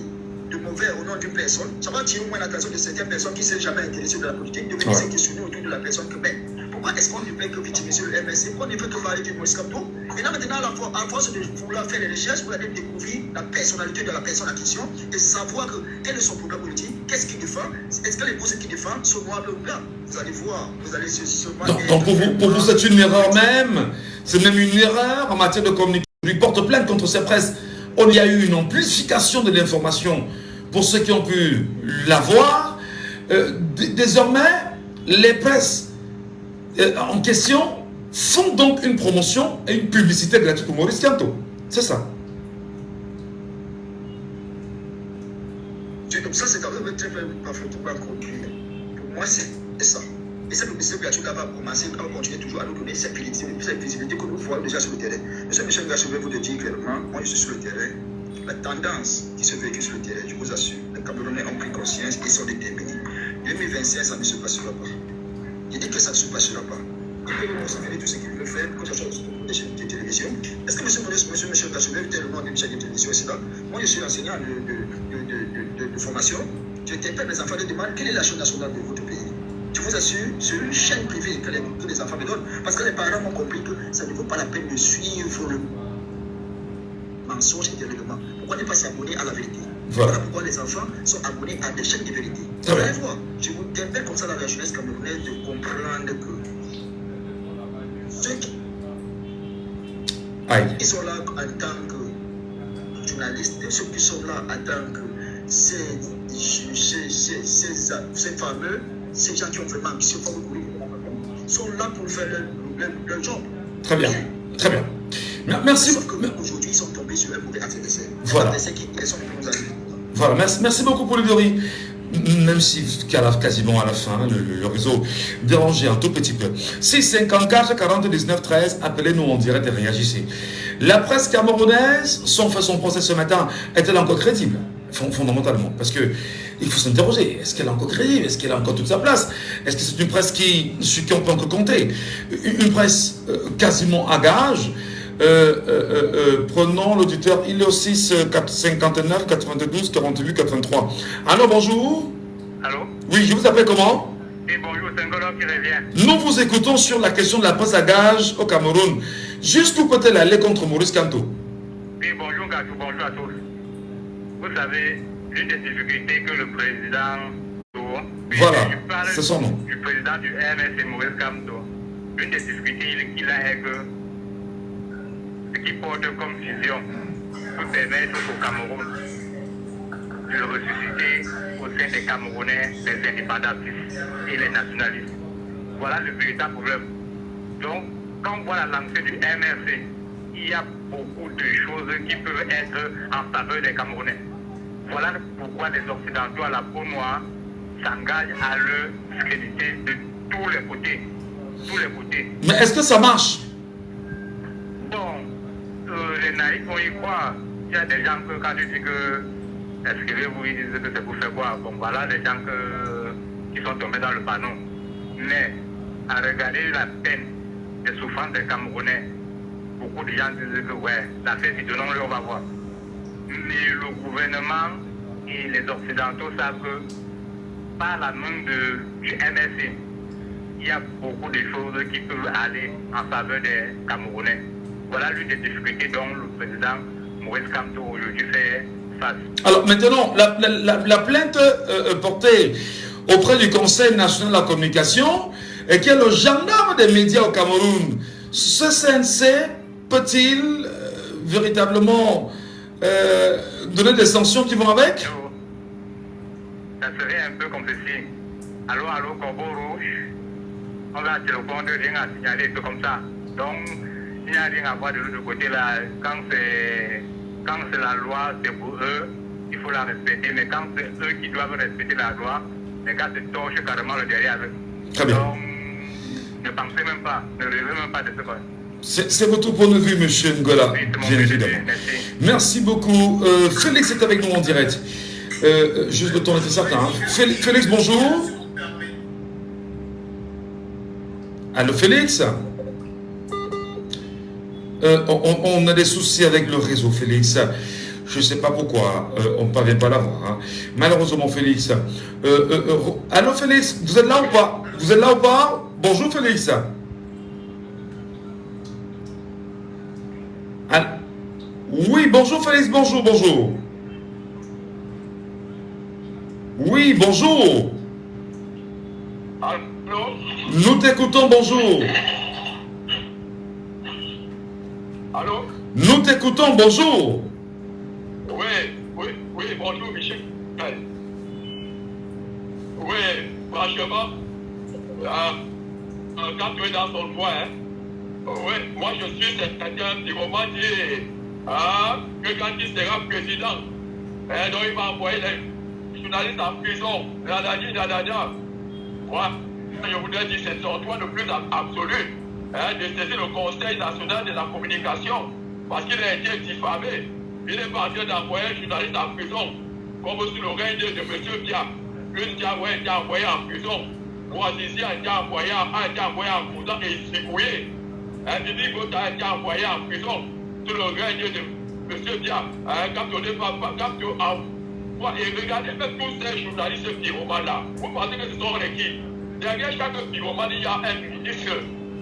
de mauvais au nom d'une personne, ça va tirer au moins l'attention de certaines personnes qui ne s'est jamais intéressées de la politique, de venir se questionner autour de la personne que ben. Pourquoi est-ce qu'on ne fait que victimiser le MSC? Pourquoi on ne fait que parler du Moïse Kamto? Et là maintenant, à force de vouloir faire les recherches, vous allez découvrir la personnalité de la personne en question et savoir quel est son programme politique, qu'est-ce qu'il défend, est-ce que les postes qu'il défend sont noirs ou blancs? Vous allez voir, vous allez se donc pour vous, c'est une erreur même. C'est même une erreur en matière de communication. Il porte plainte contre ces presses. On y a eu une amplification de l'information pour ceux qui ont pu la voir. Désormais, les presses en question font donc une promotion et une publicité gratuite pour Maurice Kamto. C'est ça. Donc ça, c'est quand même très pas compris. Pour moi, c'est ça. Et cette publicité gratuite va commencer à continuer toujours à nous donner cette visibilité que nous voyons déjà sur le terrain. Monsieur Michel Gach, je vais vous le dire clairement, moi je suis sur le terrain. La tendance qui se véhicule sur le terrain, je vous assure, les Camerounais ont pris conscience et sont déterminés. 2025, ça ne se passera pas. Je dis que ça ne se passera pas. Ils peuvent nous faire tout ce qu'ils veulent faire, que ce soit des chaînes de télévision. Est-ce que monsieur Michel Gach, je vais tellement d'une chaîne de télévision, etc. Moi je suis enseignant de formation. Je t'interpelle mes enfants de demander quelle est la chaîne nationale de votre pays. Je vous assure, c'est une chaîne privée que les enfants me donnent. Parce que les parents ont compris que ça ne vaut pas la peine de suivre le mensonge intérieurement. Pourquoi ne pas s'abonner à la vérité? Voilà pourquoi les enfants sont abonnés à des chaînes de vérité. Vous allez voir, je vous interpelle comme ça dans la jeunesse camerounaise de comprendre que ceux qui sont là en tant que journalistes, ceux qui sont là en tant que ces fameux, ces gens qui ont vraiment ambition pour sont là pour faire leur job. Très bien, très bien. Merci. Sauf qu'aujourd'hui, ils sont tombés sur un mauvais adversaire. Voilà. Voilà, merci beaucoup pour le théorie. Même si quasiment à la fin, le réseau dérangeait un tout petit peu. 654 40 19 13, appelez-nous en direct et réagissez. La presse camerounaise, son procès ce matin, est-elle encore crédible? Fondamentalement, parce que il faut s'interroger, est-ce qu'elle est encore crédible, est-ce qu'elle a encore toute sa place, est-ce que c'est une presse sur qui on peut encore compter, une presse quasiment à gage. Prenons l'auditeur, il est au 6 59 92 48 83. Allô, bonjour. Allô. Oui, je vous appelle comment? Oui, bonjour, c'est Ngolo qui revient. Nous vous écoutons sur la question de la presse à gage au Cameroun. Jusqu'où peut-elle aller contre Maurice Kamto? Oui, bonjour Gatou, bonjour à tous. Vous savez, l'une des difficultés que le président voilà, c'est son nom. Du président du MSC, Maurice Kamto, l'une des difficultés qu'il a est que ce qui porte comme vision peut permettre au Cameroun de le ressusciter au sein des Camerounais, les indépendantistes et les nationalistes. Voilà le véritable problème. Donc, quand on voit la lancée du MRC, il y a beaucoup de choses qui peuvent être en faveur des Camerounais. Voilà pourquoi les Occidentaux à la peau noire s'engagent à le discréditer de tous les côtés. Tous les côtés. Mais est-ce que ça marche? Bon, les naïfs vont y croire. Il y a des gens que quand tu dis que inscrivez-vous, ils disent que c'est pour faire quoi? Bon, voilà des gens qui sont tombés dans le panneau. Mais à regarder la peine des souffrances des Camerounais, beaucoup de gens disent que ouais, la fête, donnons-le, on va voir. Mais le gouvernement et les Occidentaux savent que par la main du MSC, il y a beaucoup de choses qui peuvent aller en faveur des Camerounais. Voilà l'une des difficultés dont le président Maurice Kamto aujourd'hui fait face. Alors maintenant, la plainte portée auprès du Conseil national de la communication et qui est le gendarme des médias au Cameroun, ce CNC peut-il véritablement donner des sanctions qui vont avec? Ça serait un peu comme ceci. Allô, Corbeau Rouge. On va te répondre, rien à signaler, tout comme ça. Donc, il n'y a rien à voir de l'autre côté là. Quand c'est la loi, c'est pour eux. il faut la respecter. Mais quand c'est eux qui doivent respecter la loi, les gars se torchent carrément le derrière avec. Très bien. Donc, ne pensez même pas, ne rêvez même pas de ce quoi. C'est votre point de vue, monsieur Ngola, bien évidemment. Merci beaucoup. Félix est avec nous en direct. Juste le temps était certain. Hein. Félix, bonjour. Allô, Félix. On a des soucis avec le réseau, Félix. Je ne sais pas pourquoi. On ne parvient pas à l'avoir. Hein. Malheureusement, Félix. Allô, Félix, vous êtes là ou pas? Vous êtes là ou pas? Bonjour, Félix. Oui, bonjour Félix, bonjour. Oui, bonjour. Allô? Nous t'écoutons, bonjour. Allô? Nous t'écoutons, bonjour. Oui, bonjour Michel. Oui, franchement, quand tu es dans ton coin, oui, moi je suis quelqu'un qui m'a dit que quand il sera président, donc il va envoyer les journalistes en prison. Moi, je voudrais dire c'est son droit le plus absolu de saisir le Conseil national de la communication parce qu'il a été diffamé. Il est pas en train d'envoyer un journaliste en prison comme sous le règne de M. Bia. Une qui a été envoyé en prison. Moi, ici, a été envoyé en prison et zigouillé. Il dit que tu as été envoyé en prison sous le règne de M. Bia. Quand on n'est pas et regardez même tous ces journalistes pyromanes là. Vous pensez que ce sont les qui? Derrière chaque pyromane, il y a un ministre.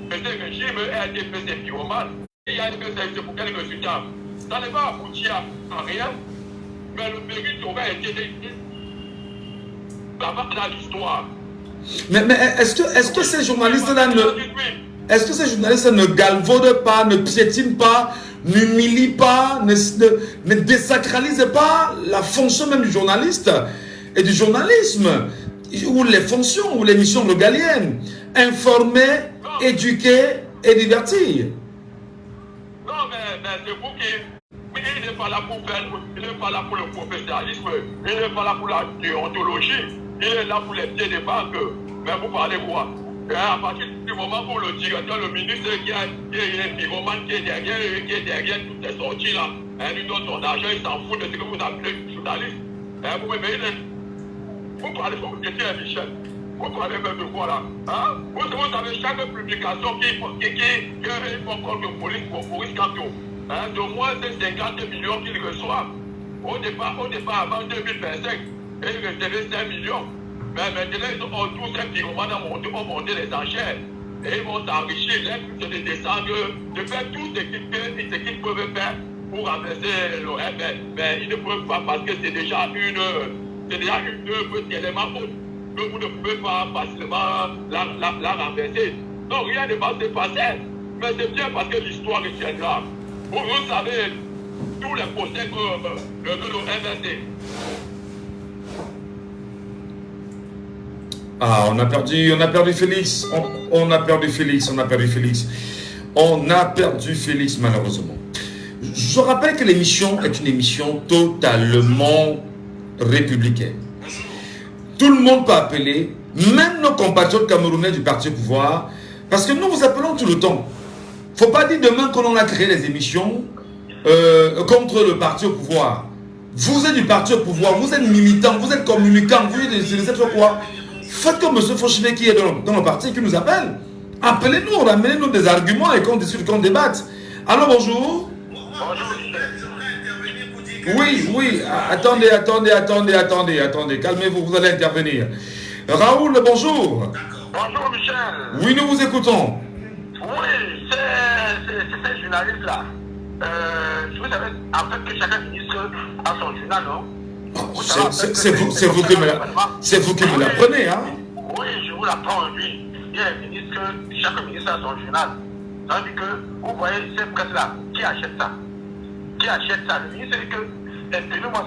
Mais ce régime a été fait des pyromanes. Il y a c'est pour quelques résultats. Ça ne va aboutir à rien. Mais le mérite aurait été dans l'histoire. Mais est-ce que ces journalistes-là ne galvaudent pas, ne piétinent pas, n'humilient pas, ne désacralisent pas la fonction même du journaliste et du journalisme, ou les fonctions, ou les missions régaliennes, informer, éduquer et divertir? Non, mais c'est vous qui... Il n'est pas là pour faire, il n'est pas là pour le professionnalisme, il n'est pas là pour la déontologie, il est là pour les pieds des banques. Mais vous parlez quoi? À partir du moment où le directeur, le ministre qui est pyromane, qui est derrière toutes ces sorties là, lui donne son argent, il s'en fout de ce que vous appelez journaliste. Vous parlez de Michel. Vous parlez même de quoi là? Vous savez, chaque publication qui font compte de police pour Maurice Kamto, de moins de 50 millions qu'il reçoit. Au départ, avant 2025, il recevait 5 millions. Mais maintenant, ils ont tous ces pyromanes ont monté les enchères. Et ils vont s'enrichir, les de descendre, de faire tout ce qu'ils peuvent faire pour renverser le rêve. Mais ils ne peuvent pas parce que c'est déjà une œuvre tellement haute que vous ne pouvez pas facilement la renverser. Donc rien ne va se passer. Mais c'est bien parce que l'histoire retiendra. Vous savez, tous les procès que le MSD. Ah, on a perdu Félix. On a perdu Félix, malheureusement. Je rappelle que l'émission est une émission totalement républicaine. Tout le monde peut appeler, même nos compatriotes camerounais du parti au pouvoir, parce que nous vous appelons tout le temps. Il ne faut pas dire demain qu'on a créé les émissions contre le parti au pouvoir. Vous êtes du parti au pouvoir, vous êtes militant, vous êtes communicant, vous êtes quoi? Faites comme M. Fauchinet qui est dans le parti, qui nous appelle. Appelez-nous, ramenez-nous des arguments et qu'on discute, qu'on débatte. Alors bonjour. Oui, attendez, calmez-vous, vous allez intervenir. Raoul, bonjour. Bonjour Michel. Oui, nous vous écoutons. Oui, c'est ces journalistes-là. Vous savez, en fait, que chaque ministre a son journal, non? C'est vous qui me l'apprenez, hein? Oui, je vous l'apprends, oui. Il y a un ministre, chaque ministre a son journal. Ça veut dire que, vous voyez, ces presse-là, qui achète ça? Le ministre dit que, imprimez-moi,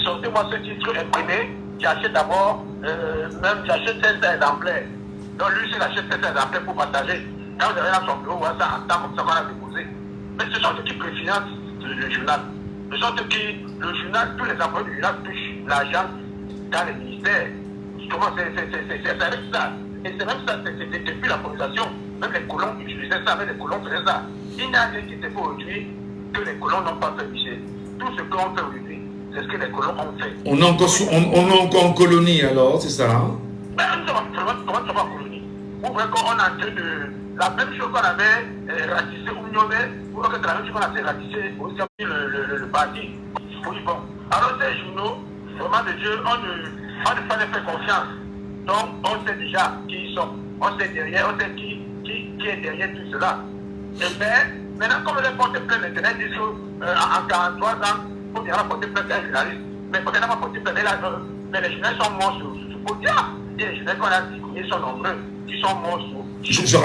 sortez-moi ce titre imprimé, qui achète d'abord, même qui achète 5 exemplaires. Donc lui, s'il achète 5 exemplaires pour partager, quand vous avez dans son bureau, voilà, ça en temps comme ça, on va déposer. Mais ce sont ceux qui préfinancent le journal. de sorte que le journal, tous les employés du journal touchent l'argent dans les ministères. Justement, c'est avec ça. Et c'est même ça, c'est depuis la colonisation. Même les colons utilisaient ça, même les colons faisaient ça. Il n'y a rien qui était fait aujourd'hui que les colons n'ont pas fait, Michel. Tout ce qu'on fait aujourd'hui, c'est ce que les colons ont fait. On est encore en colonie alors, c'est ça hein? Ben, nous sommes en colonie. Vous voyez qu'on est en train de... La même chose qu'on avait ratissé au Mignonnet, ou que c'est la même chose qu'on a ratissé aussi le parti. Oui, bon. Alors ces journaux, vraiment de Dieu, on ne peut pas les faire confiance. Donc on sait déjà qui ils sont. On sait derrière, on sait qui est derrière tout cela. Et bien, maintenant comme les porter plainte maintenant, ils disent en 43 ans, il faut bien porter plainte à un journaliste. Mais quand on n'a pas porté plainte, mais les journalistes sont morts sur Podia. Et les journalistes qu'on a dit, ils sont nombreux, qui sont morts sur... Je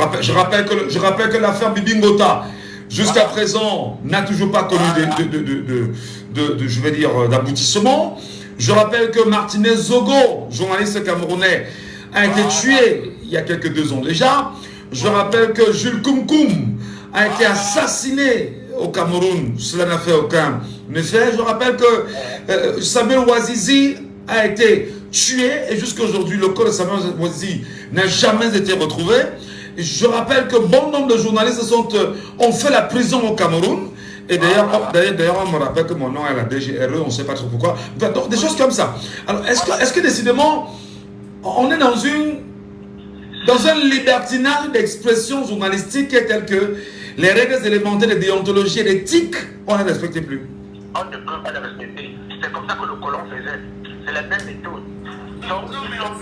rappelle que l'affaire Bibi Ngota, jusqu'à présent, n'a toujours pas connu je vais dire, d'aboutissement. Je rappelle que Martinez Zogo, journaliste camerounais, a été tué il y a quelques 2 ans déjà. Je rappelle que Jules Koumkoum a été assassiné au Cameroun. Cela n'a fait aucun effet. Je rappelle que Samuel Ouazizi a été tué et jusqu'à aujourd'hui, le corps de Samuel Ouazizi n'a jamais été retrouvé. Et je rappelle que bon nombre de journalistes ont fait la prison au Cameroun. Et d'ailleurs, on me rappelle que mon nom est la DGRE, on ne sait pas trop pourquoi. Donc, des choses comme ça. Alors, est-ce que décidément, on est dans un libertinage d'expression journalistique tel que les règles élémentaires de déontologie et d'éthique, on ne les respecte plus? On ne peut pas les respecter. C'est comme ça que le colon faisait. C'est la même méthode. Donc, il faut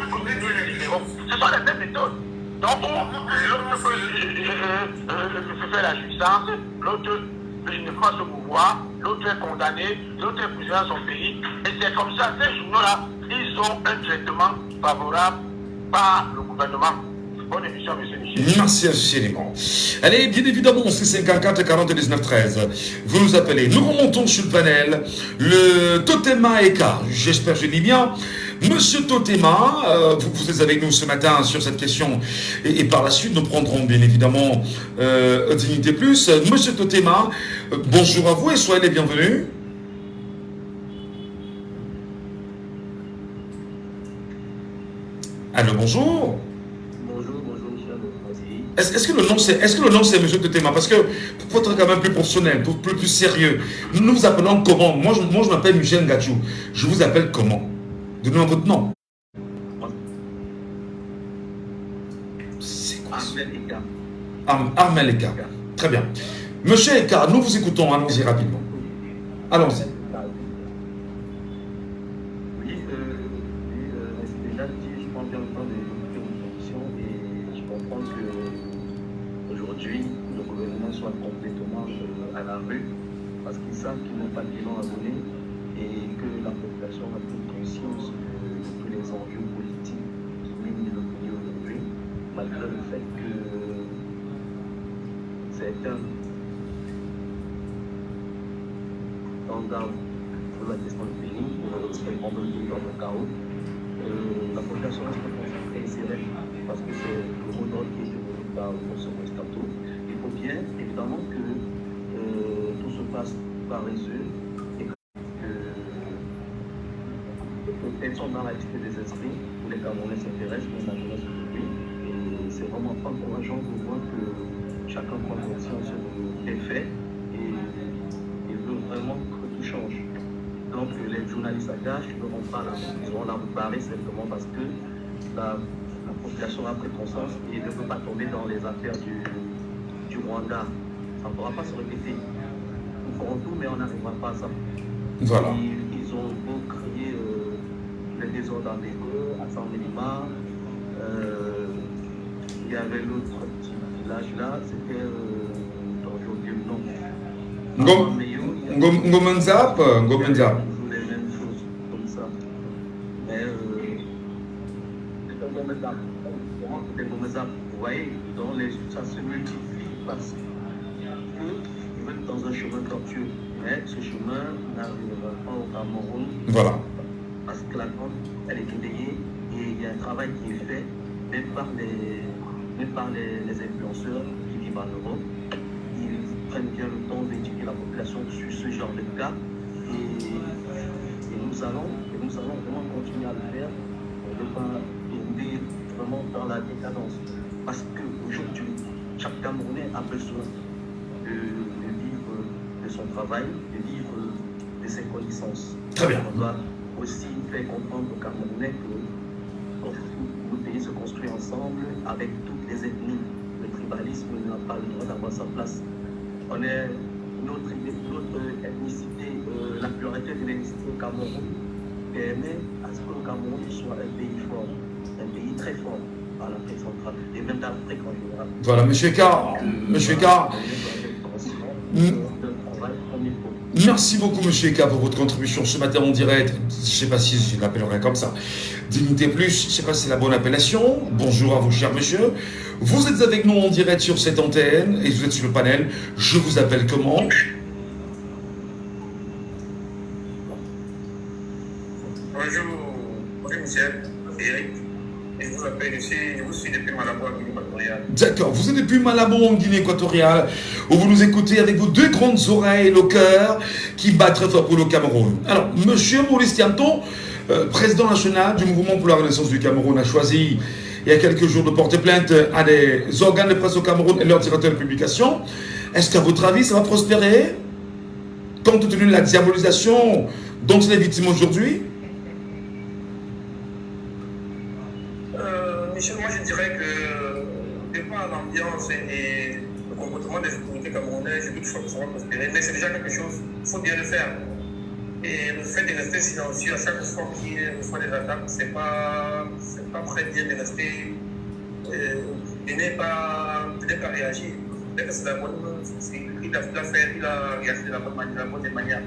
nous les libéraux. Ce sont les mêmes méthodes. Donc, l'autre peut faire la jouissance, l'autre ne peut pas se mouvoir, l'autre est condamné, l'autre est prisonnier dans son pays. Et c'est comme ça, ces journaux-là, ils ont un traitement favorable par le gouvernement. Bonne émission, monsieur Michel. Merci infiniment. Allez, bien évidemment, c'est 54 40 19 13. Vous nous appelez. Nous remontons sur le panel. Le Totema Eka, j'espère que je dis bien. Monsieur Totema, vous êtes avec nous ce matin sur cette question. Et par la suite, nous prendrons bien évidemment Dignité Plus. Monsieur Totema, bonjour à vous et soyez les bienvenus. Allô, bonjour. Est-ce que le nom c'est Monsieur Totema? Parce que pour être quand même plus professionnel, plus sérieux, nous vous appelons comment? Moi je m'appelle Michel Ngachou. Je vous appelle comment? Donnez-moi votre nom. C'est quoi? Armel Eka. Très bien. Monsieur Eka, nous vous écoutons, allons-y rapidement. Allons-y. Soit complètement à la rue parce qu'ils savent qu'ils n'ont pas de bilan à donner et que la population a pris conscience de tous les enjeux politiques qui minent le pays aujourd'hui, malgré le fait que certains engagent pour la gestion du pays, pour prendre le pays dans le chaos. La population reste concentrée et serrée parce que c'est le mot d'ordre qui est développé par ce Stato. Il faut bien évidemment que tout se passe par les yeux et que elles sont dans l'activité des esprits où les Camerounais s'intéressent, mais la jeunesse aujourd'hui. Et c'est vraiment encourageant de voir que chacun prend conscience des faits et veut vraiment que tout change. Donc les journalistes à gage ne vont pas là, ils vont là vous parler simplement parce que la population a pris conscience et ne peut pas tomber dans les affaires du Rwanda. Ça ne pourra pas se répéter. Nous ferons tout, mais on n'arrivera pas à ça. Voilà. Ils ont beau crier les désordres dans les rues, à San Minima. Il y avait l'autre petit village là, c'était dans j'ai oublié le nom. Ngomenzap. Les mêmes choses comme ça. Mais vous voyez, ça se multiplie parce qu'ils veulent dans un chemin tortueux. Mais ce chemin n'arrivera pas au Cameroun. Voilà. Parce que la grande, elle est éveillée et il y a un travail qui est fait, même par les influenceurs qui vivent en Europe. prenne bien le temps d'éduquer la population sur ce genre de cas. Et nous allons vraiment continuer à le faire pour ne pas tomber vraiment dans la décadence. Parce qu'aujourd'hui, chaque Camerounais a besoin de vivre de son travail, de vivre de ses connaissances. Très bien. On doit aussi faire comprendre aux Camerounais que le pays se construit ensemble avec toutes les ethnies. Le tribalisme n'a pas le droit d'avoir sa place. On est notre ethnicité, la pluralité de l'ethnicité au Cameroun permet à ce que le Cameroun soit un pays fort, un pays très fort à l'Afrique centrale et même dans l'Afrique en général. Voilà, Monsieur K. Merci beaucoup, Monsieur K, pour votre contribution ce matin en direct. Je ne sais pas si je l'appellerai comme ça. Dignité Plus, je ne sais pas si c'est la bonne appellation. Bonjour à vous, cher monsieur. Vous êtes avec nous en direct sur cette antenne et vous êtes sur le panel. Je vous appelle comment? Bonjour Michel, c'est Eric. Et je vous appelle ici, je vous suis depuis Malabo en Guinée équatoriale. D'accord, vous êtes depuis Malabo en Guinée équatoriale, où vous nous écoutez avec vos deux grandes oreilles et le cœur qui bat très fort pour le Cameroun. Alors, monsieur Maurice Thiamton, président national du Mouvement pour la Renaissance du Cameroun, a choisi il y a quelques jours de porter plainte à des organes de presse au Cameroun et leur directeur de publication. Est-ce qu'à votre avis, ça va prospérer, compte tenu de la diabolisation dont il est victime aujourd'hui? Michel, moi je dirais que, de par l'ambiance et le comportement des autorités camerounaises, je doute que ça va prospérer, mais c'est déjà quelque chose, il faut bien le faire. Et le fait de rester silencieux à chaque fois qu'il reçoit des attaques, c'est pas très bien de rester, de ne pas réagir. Peut-être que c'est la bonne, il a réagi de la bonne manière.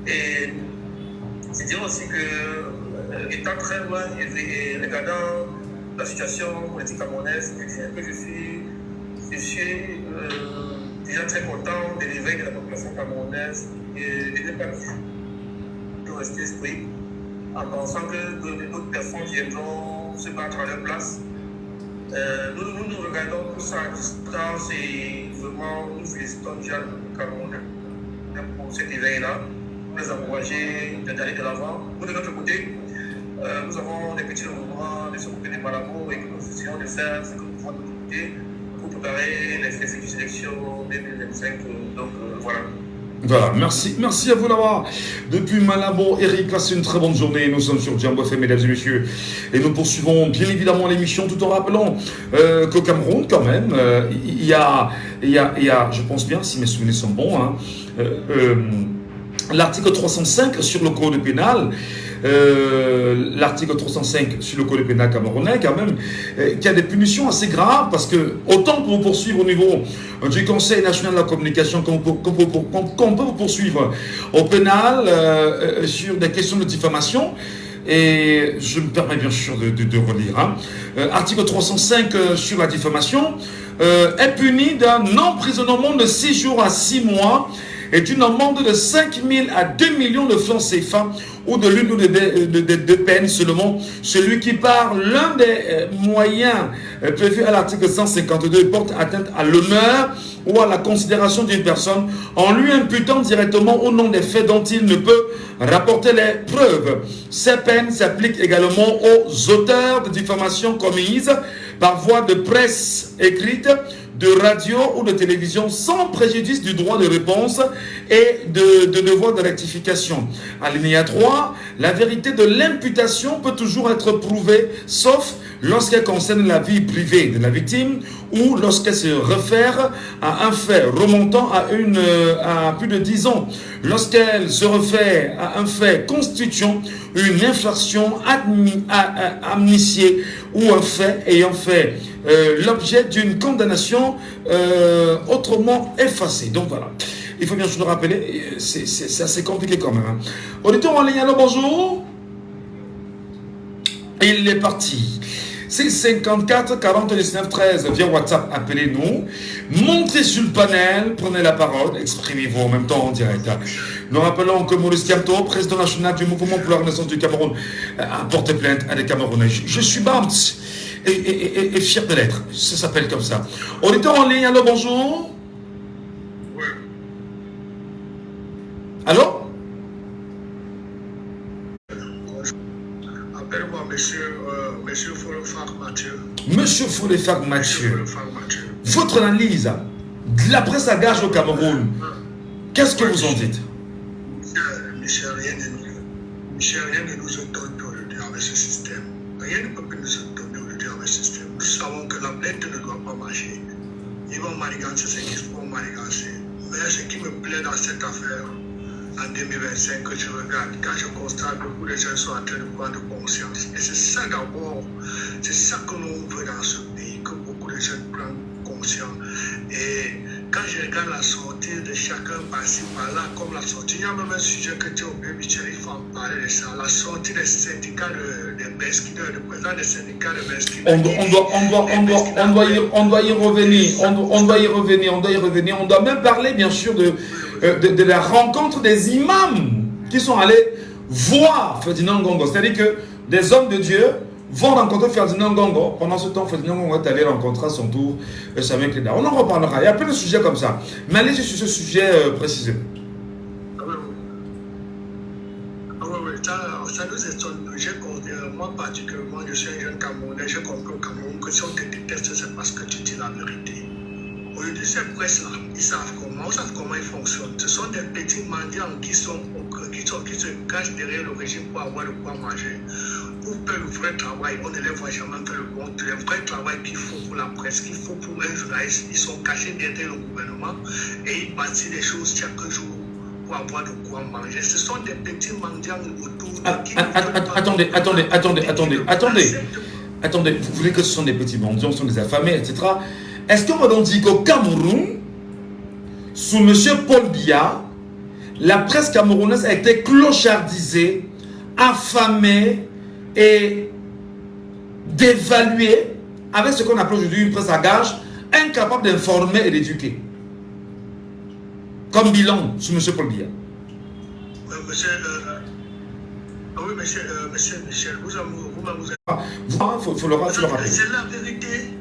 Et c'est dire aussi que, étant très loin et regardant la situation politique camerounaise, que je suis déjà très content de l'éveil de la population camerounaise et de ne pas rester esprit en pensant que d'autres personnes viendront se battre à leur place. Nous regardons tout ça à distance et vraiment nous félicitons déjà le Cameroun pour cet éveil-là, pour les encourager d'aller de l'avant. Nous, de notre côté, nous avons des petits mouvements de ce côté des Malabo et que nous essayons de faire ce que nous pouvons de notre côté pour préparer les futures élections 2025. Donc voilà. Voilà, merci à vous là-bas. Depuis Malabo, Eric, passez une très bonne journée. Nous sommes sur Jambo FM, mesdames et messieurs. Et nous poursuivons bien évidemment l'émission tout en rappelant qu'au Cameroun, quand même, il y a, je pense bien, si mes souvenirs sont bons, hein, l'article 305 sur le code pénal. L'article 305 sur le code pénal camerounais quand même, qui a des punitions assez graves parce que autant pour vous poursuivre au niveau du Conseil national de la communication qu'on peut vous poursuivre au pénal sur des questions de diffamation. Et je me permets bien sûr de relire. Hein. Article 305 sur la diffamation est puni d'un emprisonnement de 6 jours à 6 mois et d'une amende de 5 000 à 2 millions de francs CFA ou de l'une des deux peines seulement. Celui qui par l'un des moyens prévus à l'article 152 porte atteinte à l'honneur ou à la considération d'une personne en lui imputant directement au nom des faits dont il ne peut rapporter les preuves. Ces peines s'appliquent également aux auteurs de diffamation commises par voie de presse écrite, de radio ou de télévision sans préjudice du droit de réponse et de devoir de rectification. Alinéa 3, la vérité de l'imputation peut toujours être prouvée sauf lorsqu'elle concerne la vie privée de la victime ou lorsqu'elle se réfère à un fait remontant à plus de 10 ans. Lorsqu'elle se réfère à un fait constituant une infraction amnistiée ou un fait ayant fait l'objet d'une condamnation autrement effacée. Donc voilà. Il faut bien se le rappeler, c'est assez compliqué quand même. Hein. Auditeur en ligne, alors bonjour. Il est parti. C'est 54 40 19 13 via WhatsApp. Appelez-nous. Montez sur le panel. Prenez la parole. Exprimez-vous en même temps en direct. Nous rappelons que Maurice Thiamton, président national du Mouvement pour la Renaissance du Cameroun, a porté plainte à des Camerounais. Je suis bams et fier de l'être. Ça s'appelle comme ça. Auditeur en ligne, alors bonjour. Allô? Appelle-moi monsieur Folefak Mathieu. Monsieur Folefak Mathieu, votre analyse de la presse à gage au Cameroun, qu'est-ce que vous en dites? Michel, rien ne nous étonne aujourd'hui avec ce système. Rien ne peut plus nous étonner aujourd'hui avec ce système. Nous savons que la plainte ne doit pas marcher. Ils vont manigancer ce qu'ils vont manigancer. Mais ce qui me plaît dans cette affaire, en 2025, que je regarde, quand je constate que beaucoup de gens sont en train de prendre conscience. Et c'est ça d'abord, c'est ça que l'on veut dans ce pays, que beaucoup de gens prennent conscience. Et quand je regarde la sortie de chacun par-ci, par-là, comme la sortie, il y a même un sujet que tu as oublié, Michel, il faut en parler de ça, la sortie des syndicats de Beskineur, le président des syndicats de Beskineur. On doit y revenir, on doit même parler bien sûr de la rencontre des imams qui sont allés voir Ferdinand Ngongo, c'est-à-dire que des hommes de Dieu vont rencontrer Ferdinand Ngongo. Pendant ce temps, Ferdinand Ngongo est allé rencontrer à son tour Samuel Kleda. On en reparlera. Il y a plein de sujets comme ça. Mais allez sur ce sujet précisément. Oui, ça nous étonne. Moi particulièrement, je suis un jeune Camerounais. J'ai compris au Cameroun que si on te déteste, c'est parce que tu dis la vérité. Aujourd'hui, ces presses-là, ils savent comment ils fonctionnent. Ce sont des petits mendiants qui se cachent derrière le régime pour avoir de quoi manger. Pour faire le vrai travail, on ne les voit jamais faire le bon. Le vrai travail qu'il faut pour la presse, qu'il faut pour un journaliste, ils sont cachés derrière le gouvernement et ils bâtissent des choses chaque jour pour avoir de quoi manger. Ce sont des petits mendiants autour de Attendez, vous voulez que ce sont des petits mendiants, ce sont des affamés, etc. Est-ce qu'on m'a dit qu'au Cameroun, sous M. Paul Biya, la presse camerounaise a été clochardisée, affamée et dévaluée avec ce qu'on appelle aujourd'hui une presse à gage, incapable d'informer et d'éduquer? Comme bilan sous M. Paul Biya. Oui, monsieur Michel, vous faut le rappeler. C'est la vérité.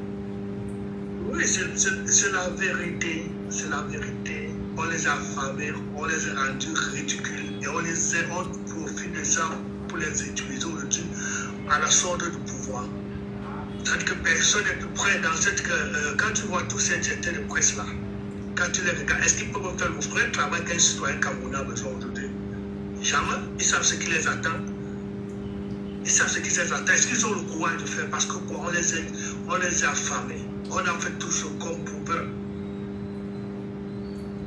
Oui, c'est la vérité. C'est la vérité. On les a affamés, on les a rendus ridicules et on profite de ça pour les utiliser aujourd'hui à la sorte du pouvoir. C'est-à-dire que personne n'est plus prêt dans cette... quand tu vois tous ces jetés de presse-là, quand tu les regardes, est-ce qu'ils peuvent faire le vrai travail qu'un citoyen camerounais a besoin aujourd'hui? Jamais. Ils savent ce qui les attend. Ils savent ce qui les attend. Est-ce qu'ils ont le courage de faire? Parce que quoi, on les a affamés. On a fait tout ce qu'on pouvait.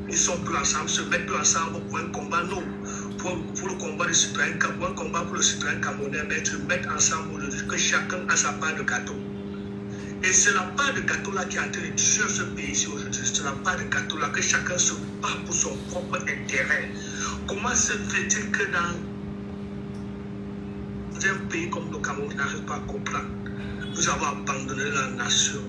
Ils sont plus ensemble, se mettent plus ensemble pour un combat, non. Pour le combat du citoyen, pour un combat pour le citoyen camerounais, mais se mettre ensemble, que chacun a sa part de gâteau. Et c'est la part de gâteau là qui a en train de tuer ce pays ici aujourd'hui. C'est la part de gâteau là que chacun se bat pour son propre intérêt. Comment se fait-il que dans un pays comme le Cameroun, on n'arrive pas à comprendre? Nous avons abandonné la nation.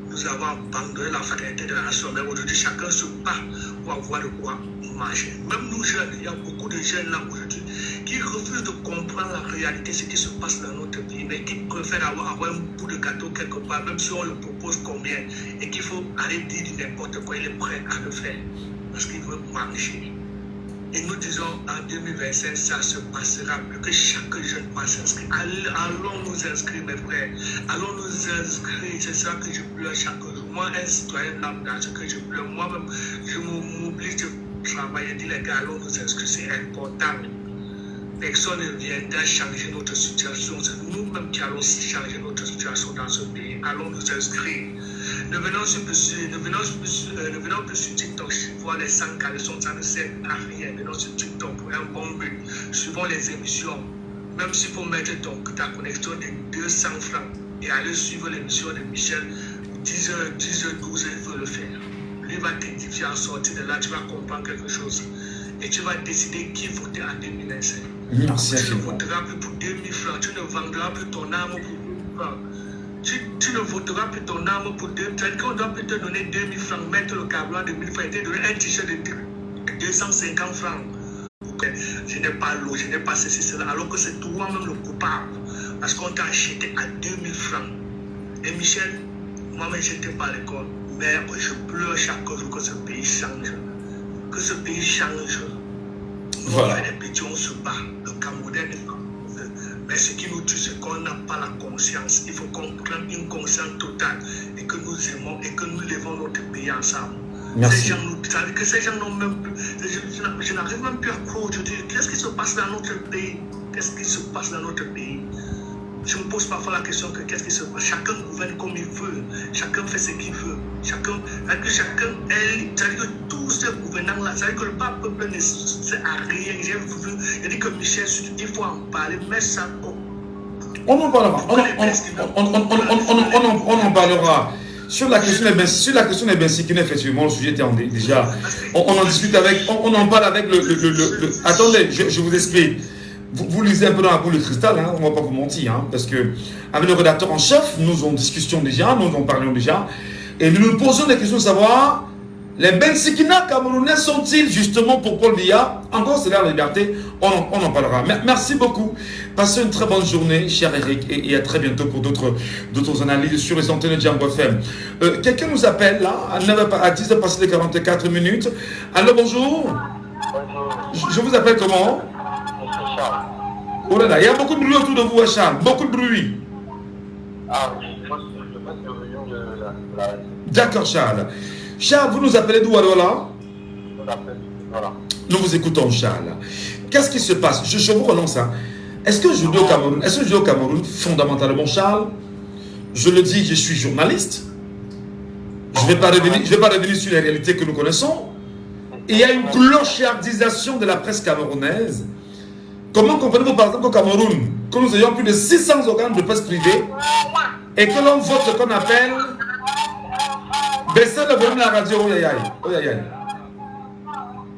Nous avons abandonné la fraternité de la nation. Mais aujourd'hui, chacun se bat pour avoir de quoi manger. Même nous jeunes, il y a beaucoup de jeunes là aujourd'hui qui refusent de comprendre la réalité, ce qui se passe dans notre pays, mais qui préfèrent avoir un bout de gâteau quelque part, même si on le propose combien, et qu'il faut aller dire n'importe quoi, il est prêt à le faire. Parce qu'il veut manger. Et nous disons en 2025, ça se passera plus, que chaque jeune passe s'inscrire. Allons nous inscrire, mes frères. Allons nous inscrire. C'est ça que je pleure chaque jour. Moi, un citoyen lambda, ce que je pleure. Moi-même, je m'oblige de travailler. Dis les gars, allons nous inscrire. C'est important. Personne ne viendra changer notre situation. C'est nous-mêmes qui allons changer notre situation dans ce pays. Allons nous inscrire. Ne venons plus sur TikTok, voir les 100 caleçons, ça ne sert à rien. Venons sur TikTok pour un bon but. Suivons les émissions. Même s'il faut mettre ta connexion de 200 francs et aller suivre l'émission de Michel, 10h, 12h, il faut le faire. Lui va t'édifier en sortie de là, tu vas comprendre quelque chose. Et tu vas décider qui voter en 2025. Merci. Tu ne voteras plus pour 2000 francs, tu ne vendras plus ton âme pour 1000 francs. Tu ne voteras plus ton âme pour 2000 francs. On doit plus te donner 2000 francs, mettre le câblant de 1000 francs et te donner un t-shirt de 250 francs. Je n'ai pas l'eau, je n'ai pas ceci, cela, alors que c'est toi-même le coupable. Parce qu'on t'a acheté à 2000 francs. Et Michel, moi-même, je n'étais pas à l'école. Mais je pleure chaque jour que ce pays change. Que ce pays change. Voilà. Les petits, on se bat. Le Camerounais n'est pas mauvais. Mais ce qui nous tue, c'est qu'on n'a pas la conscience. Il faut qu'on prenne une conscience totale et que nous aimons et que nous levons notre pays ensemble. Merci. Ces gens, que ces gens n'ont même plus. Je n'arrive même plus à croire aujourd'hui. Qu'est-ce qui se passe dans notre pays? Qu'est-ce qui se passe dans notre pays? Je me pose parfois la question que qu'est-ce qui se passe? Chacun gouverne comme il veut. Chacun fait ce qu'il veut. Chacun est. C'est-à-dire que tous ces gouvernants-là, c'est-à-dire que le peuple ne sert à rien. J'ai vu. Il dit que Michel, il faut en parler, mais ça. On en parlera. On en parlera. Sur la question des Bensikine, effectivement, le sujet était déjà. On en discute avec. On en parle avec le. Attendez, je vous explique. Vous lisez un peu dans la boule de cristal, hein, on ne va pas vous mentir, hein, parce que avec le rédacteur en chef, nous en discussions déjà, nous en parlions déjà, et nous nous posons des questions de savoir, les Bensikina camerounais sont-ils justement pour Paul Biya? Encore c'est la liberté, on en parlera. Merci beaucoup, passez une très bonne journée, cher Eric, et à très bientôt pour d'autres analyses sur les antennes de Django FM. Quelqu'un nous appelle là, à 10 h passé les 44 minutes. Allô, bonjour. Je vous appelle comment? Oh là là, il y a beaucoup de bruit autour de vous, Charles. Beaucoup de bruit. Ah oui, je passe le rayon de la... D'accord, Charles. Charles, vous nous appelez d'où alors là? Voilà. Nous vous écoutons, Charles. Qu'est-ce qui se passe? Je vous relance. Hein. Est-ce que je joue au Cameroun fondamentalement, Charles? Je le dis, je suis journaliste. Je ne vais pas revenir sur les réalités que nous connaissons. Il y a une clochardisation de la presse camerounaise. Comment comprenez-vous par exemple au Cameroun que nous ayons plus de 600 organes de presse privés et que l'on vote ce qu'on appelle baisser le volume de la radio?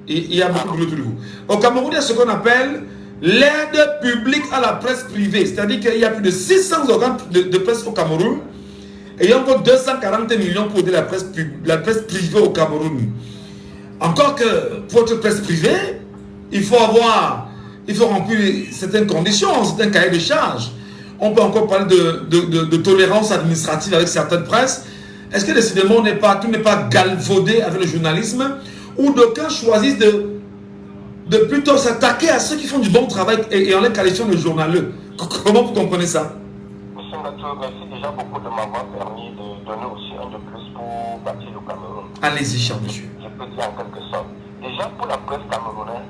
Il y a beaucoup de bruit autour de vous. Au Cameroun, il y a ce qu'on appelle l'aide publique à la presse privée. C'est-à-dire qu'il y a plus de 600 organes de presse au Cameroun et il y a encore 240 millions pour aider la presse privée au Cameroun. Encore que pour être presse privée, il faut remplir certaines conditions, certains cahiers de charges. On peut encore parler de tolérance administrative avec certaines presses. Est-ce que décidément tout n'est pas galvaudé avec le journalisme, ou d'aucuns choisissent de plutôt s'attaquer à ceux qui font du bon travail et en les qualifiant de journaleux? Comment vous comprenez ça? Monsieur Ngato, merci déjà beaucoup de m'avoir permis de donner aussi un de plus pour bâtir le Cameroun. Allez-y, cher monsieur. Je peux dire en quelque sorte. Déjà pour la presse camerounaise,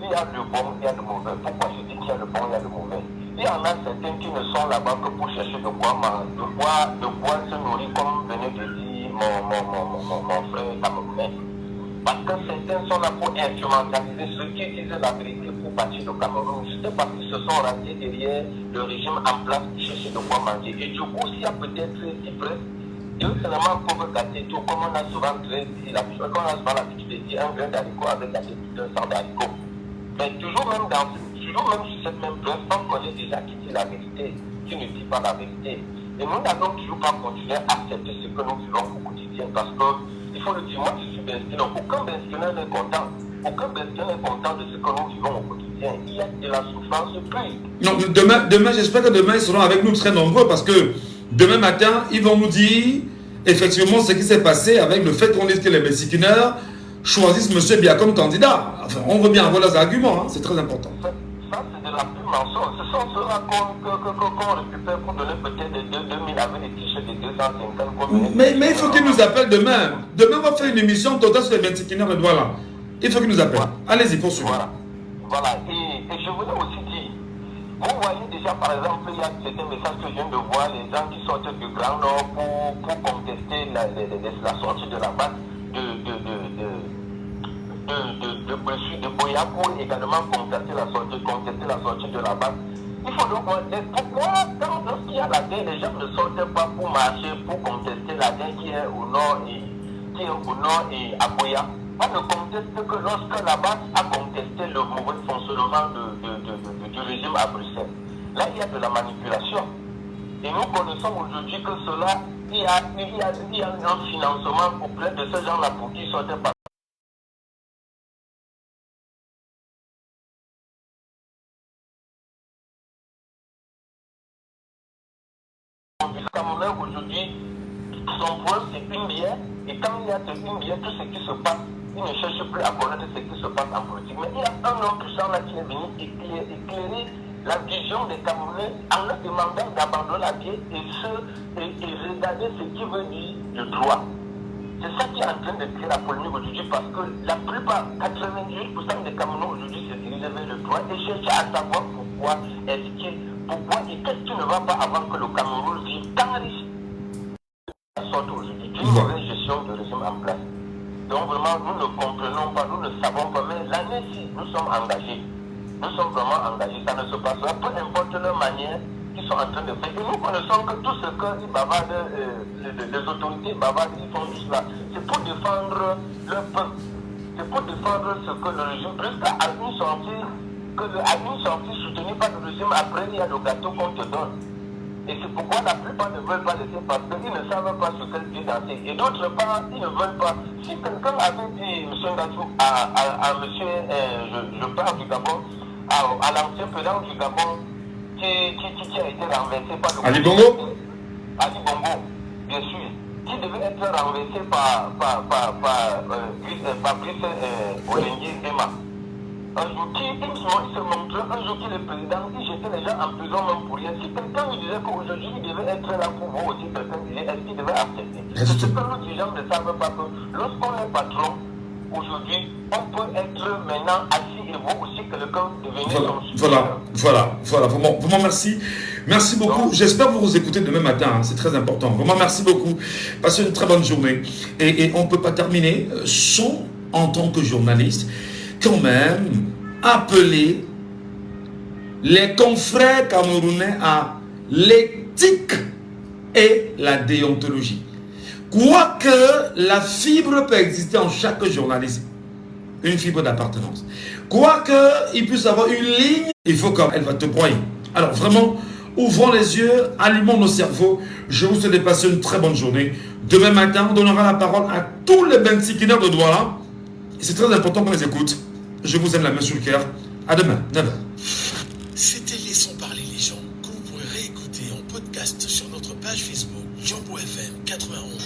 il y a le bon, il y a le mauvais. Pourquoi je dis qu'il y a le bon, il y a le mauvais? Il y en a certains qui ne sont là-bas que pour chercher de quoi se nourrir, comme venait de dire mon frère camerounais. Parce que certains sont là pour instrumentaliser ceux qui disent la vérité pour bâtir le Cameroun. Juste parce qu'ils se sont rangés derrière le régime en place pour chercher de quoi manger. Et du coup, s'il y a peut-être qui presse, eux seulement pour gâter tout, comme on a souvent dit, l'habitude de dire un grain d'haricot avec la tête d'un sang d'haricot. Mais toujours même sur cette même presse, on connaît déjà qui dit la vérité, qui ne dit pas la vérité. Et nous n'allons toujours pas continuer à accepter ce que nous vivons au quotidien, parce que, il faut le dire, moi je suis Benskiner, aucun Benskiner n'est content. Aucun Benskiner n'est content de ce que nous vivons au quotidien. Il y a de la souffrance pure. Non, demain j'espère que demain ils seront avec nous très nombreux, parce que demain matin, ils vont nous dire effectivement ce qui s'est passé avec le fait qu'on dise que les Benskinners choisissent M. Biya comme candidat. Enfin, on veut bien avoir leurs arguments, hein, c'est très important. Ça, c'est de la pure mensonge. Ce sont ceux-là qu'on récupère pour donner peut-être des 2000 avec des t-shirts de 250. Mais il faut qu'ils nous appellent demain. Demain, on va faire une émission totale sur les Benskinners de Douala. Il faut qu'ils nous appellent. Allez-y, poursuivez. Voilà. Et je voulais aussi dire, vous voyez déjà, par exemple, il y a certains messages que je viens de voir, les gens qui sortent du Grand Nord pour contester la sortie de la base de Boya, pour également contester la sortie de la base. Il faut donc voir pourquoi, lorsqu'il y a la guerre, les gens ne sortent pas pour marcher, pour contester la guerre qui est au nord et à Boya. On ne conteste que lorsque la base a contesté le mauvais fonctionnement du régime à Bruxelles. Là, il y a de la manipulation. Et nous connaissons aujourd'hui que cela, il y a un financement auprès de ces gens-là pour qui sortent pas. Le Cameroun aujourd'hui, son problème c'est une bière, et quand il y a une bière, tout ce qui se passe il ne cherche plus à connaître ce qui se passe en politique. Mais il y a un homme puissant là qui est venu éclairer la vision des Camerounais en leur demandant d'abandonner la vie et regarder ce qui veut dire le droit. C'est ça qui est en train de créer la polémique aujourd'hui parce que la plupart, 98% des Camerounais aujourd'hui se dirigent vers le droit et cherchent à savoir pourquoi et qu'est-ce qui ne va pas avant que le Cameroun vive tant riche. Sorte aujourd'hui d'une mauvaise gestion de régime en place. Donc vraiment, nous ne comprenons pas, nous ne savons pas, mais l'année-ci, nous sommes engagés. Nous sommes vraiment engagés, ça ne se passera, peu importe leur manière qu'ils sont en train de faire. Et nous connaissons que tout ce qu'ils bavardent, les autorités bavardent, ils font tout cela. C'est pour défendre leur peuple. C'est pour défendre ce que le régime, jusqu'à une sortie soutenue par le régime, après il y a le gâteau qu'on te donne. Et c'est pourquoi la plupart ne veulent pas laisser parce qu'ils ne savent pas ce qu'elle dit danser. Et d'autre part, ils ne veulent pas. Si quelqu'un avait dit, M. Ngassou, à monsieur, je parle du Gabon, à l'ancien président du Gabon, qui a été renversé par le... Ali Bongo Ali Bongo, bien sûr. Qui devait être renversé par Brice Olengi Emma. Un jour il se montrait, un jour qu'il est président, il jetait les gens en prison même pour rien. Si quelqu'un lui disait qu'aujourd'hui il devait être là pour vous aussi, quelqu'un disait est-ce qu'il devait accepter. C'est ce que nos dirigeants ne savent pas que lorsqu'on est patron, aujourd'hui, on peut être maintenant assis et vous aussi quelqu'un devenir Voilà. Vraiment merci. Merci beaucoup. J'espère vous écouter demain matin. Hein. C'est très important. Vraiment merci beaucoup. Passez une très bonne journée. Et on ne peut pas terminer sans, en tant que journaliste, quand même appeler les confrères camerounais à l'éthique et la déontologie. Quoique la fibre peut exister en chaque journaliste, une fibre d'appartenance. Quoique il puisse avoir une ligne, il faut qu'elle va te broyer. Alors vraiment, ouvrons les yeux, allumons nos cerveaux. Je vous souhaite de passer une très bonne journée. Demain matin, on donnera la parole à tous les 26 kineurs de Douala. C'est très important qu'on les écoute. Je vous aime la main sur le cœur. À demain, 9h. C'était Laissons parler les gens, que vous pourrez réécouter en podcast sur notre page Facebook Jambo FM 91.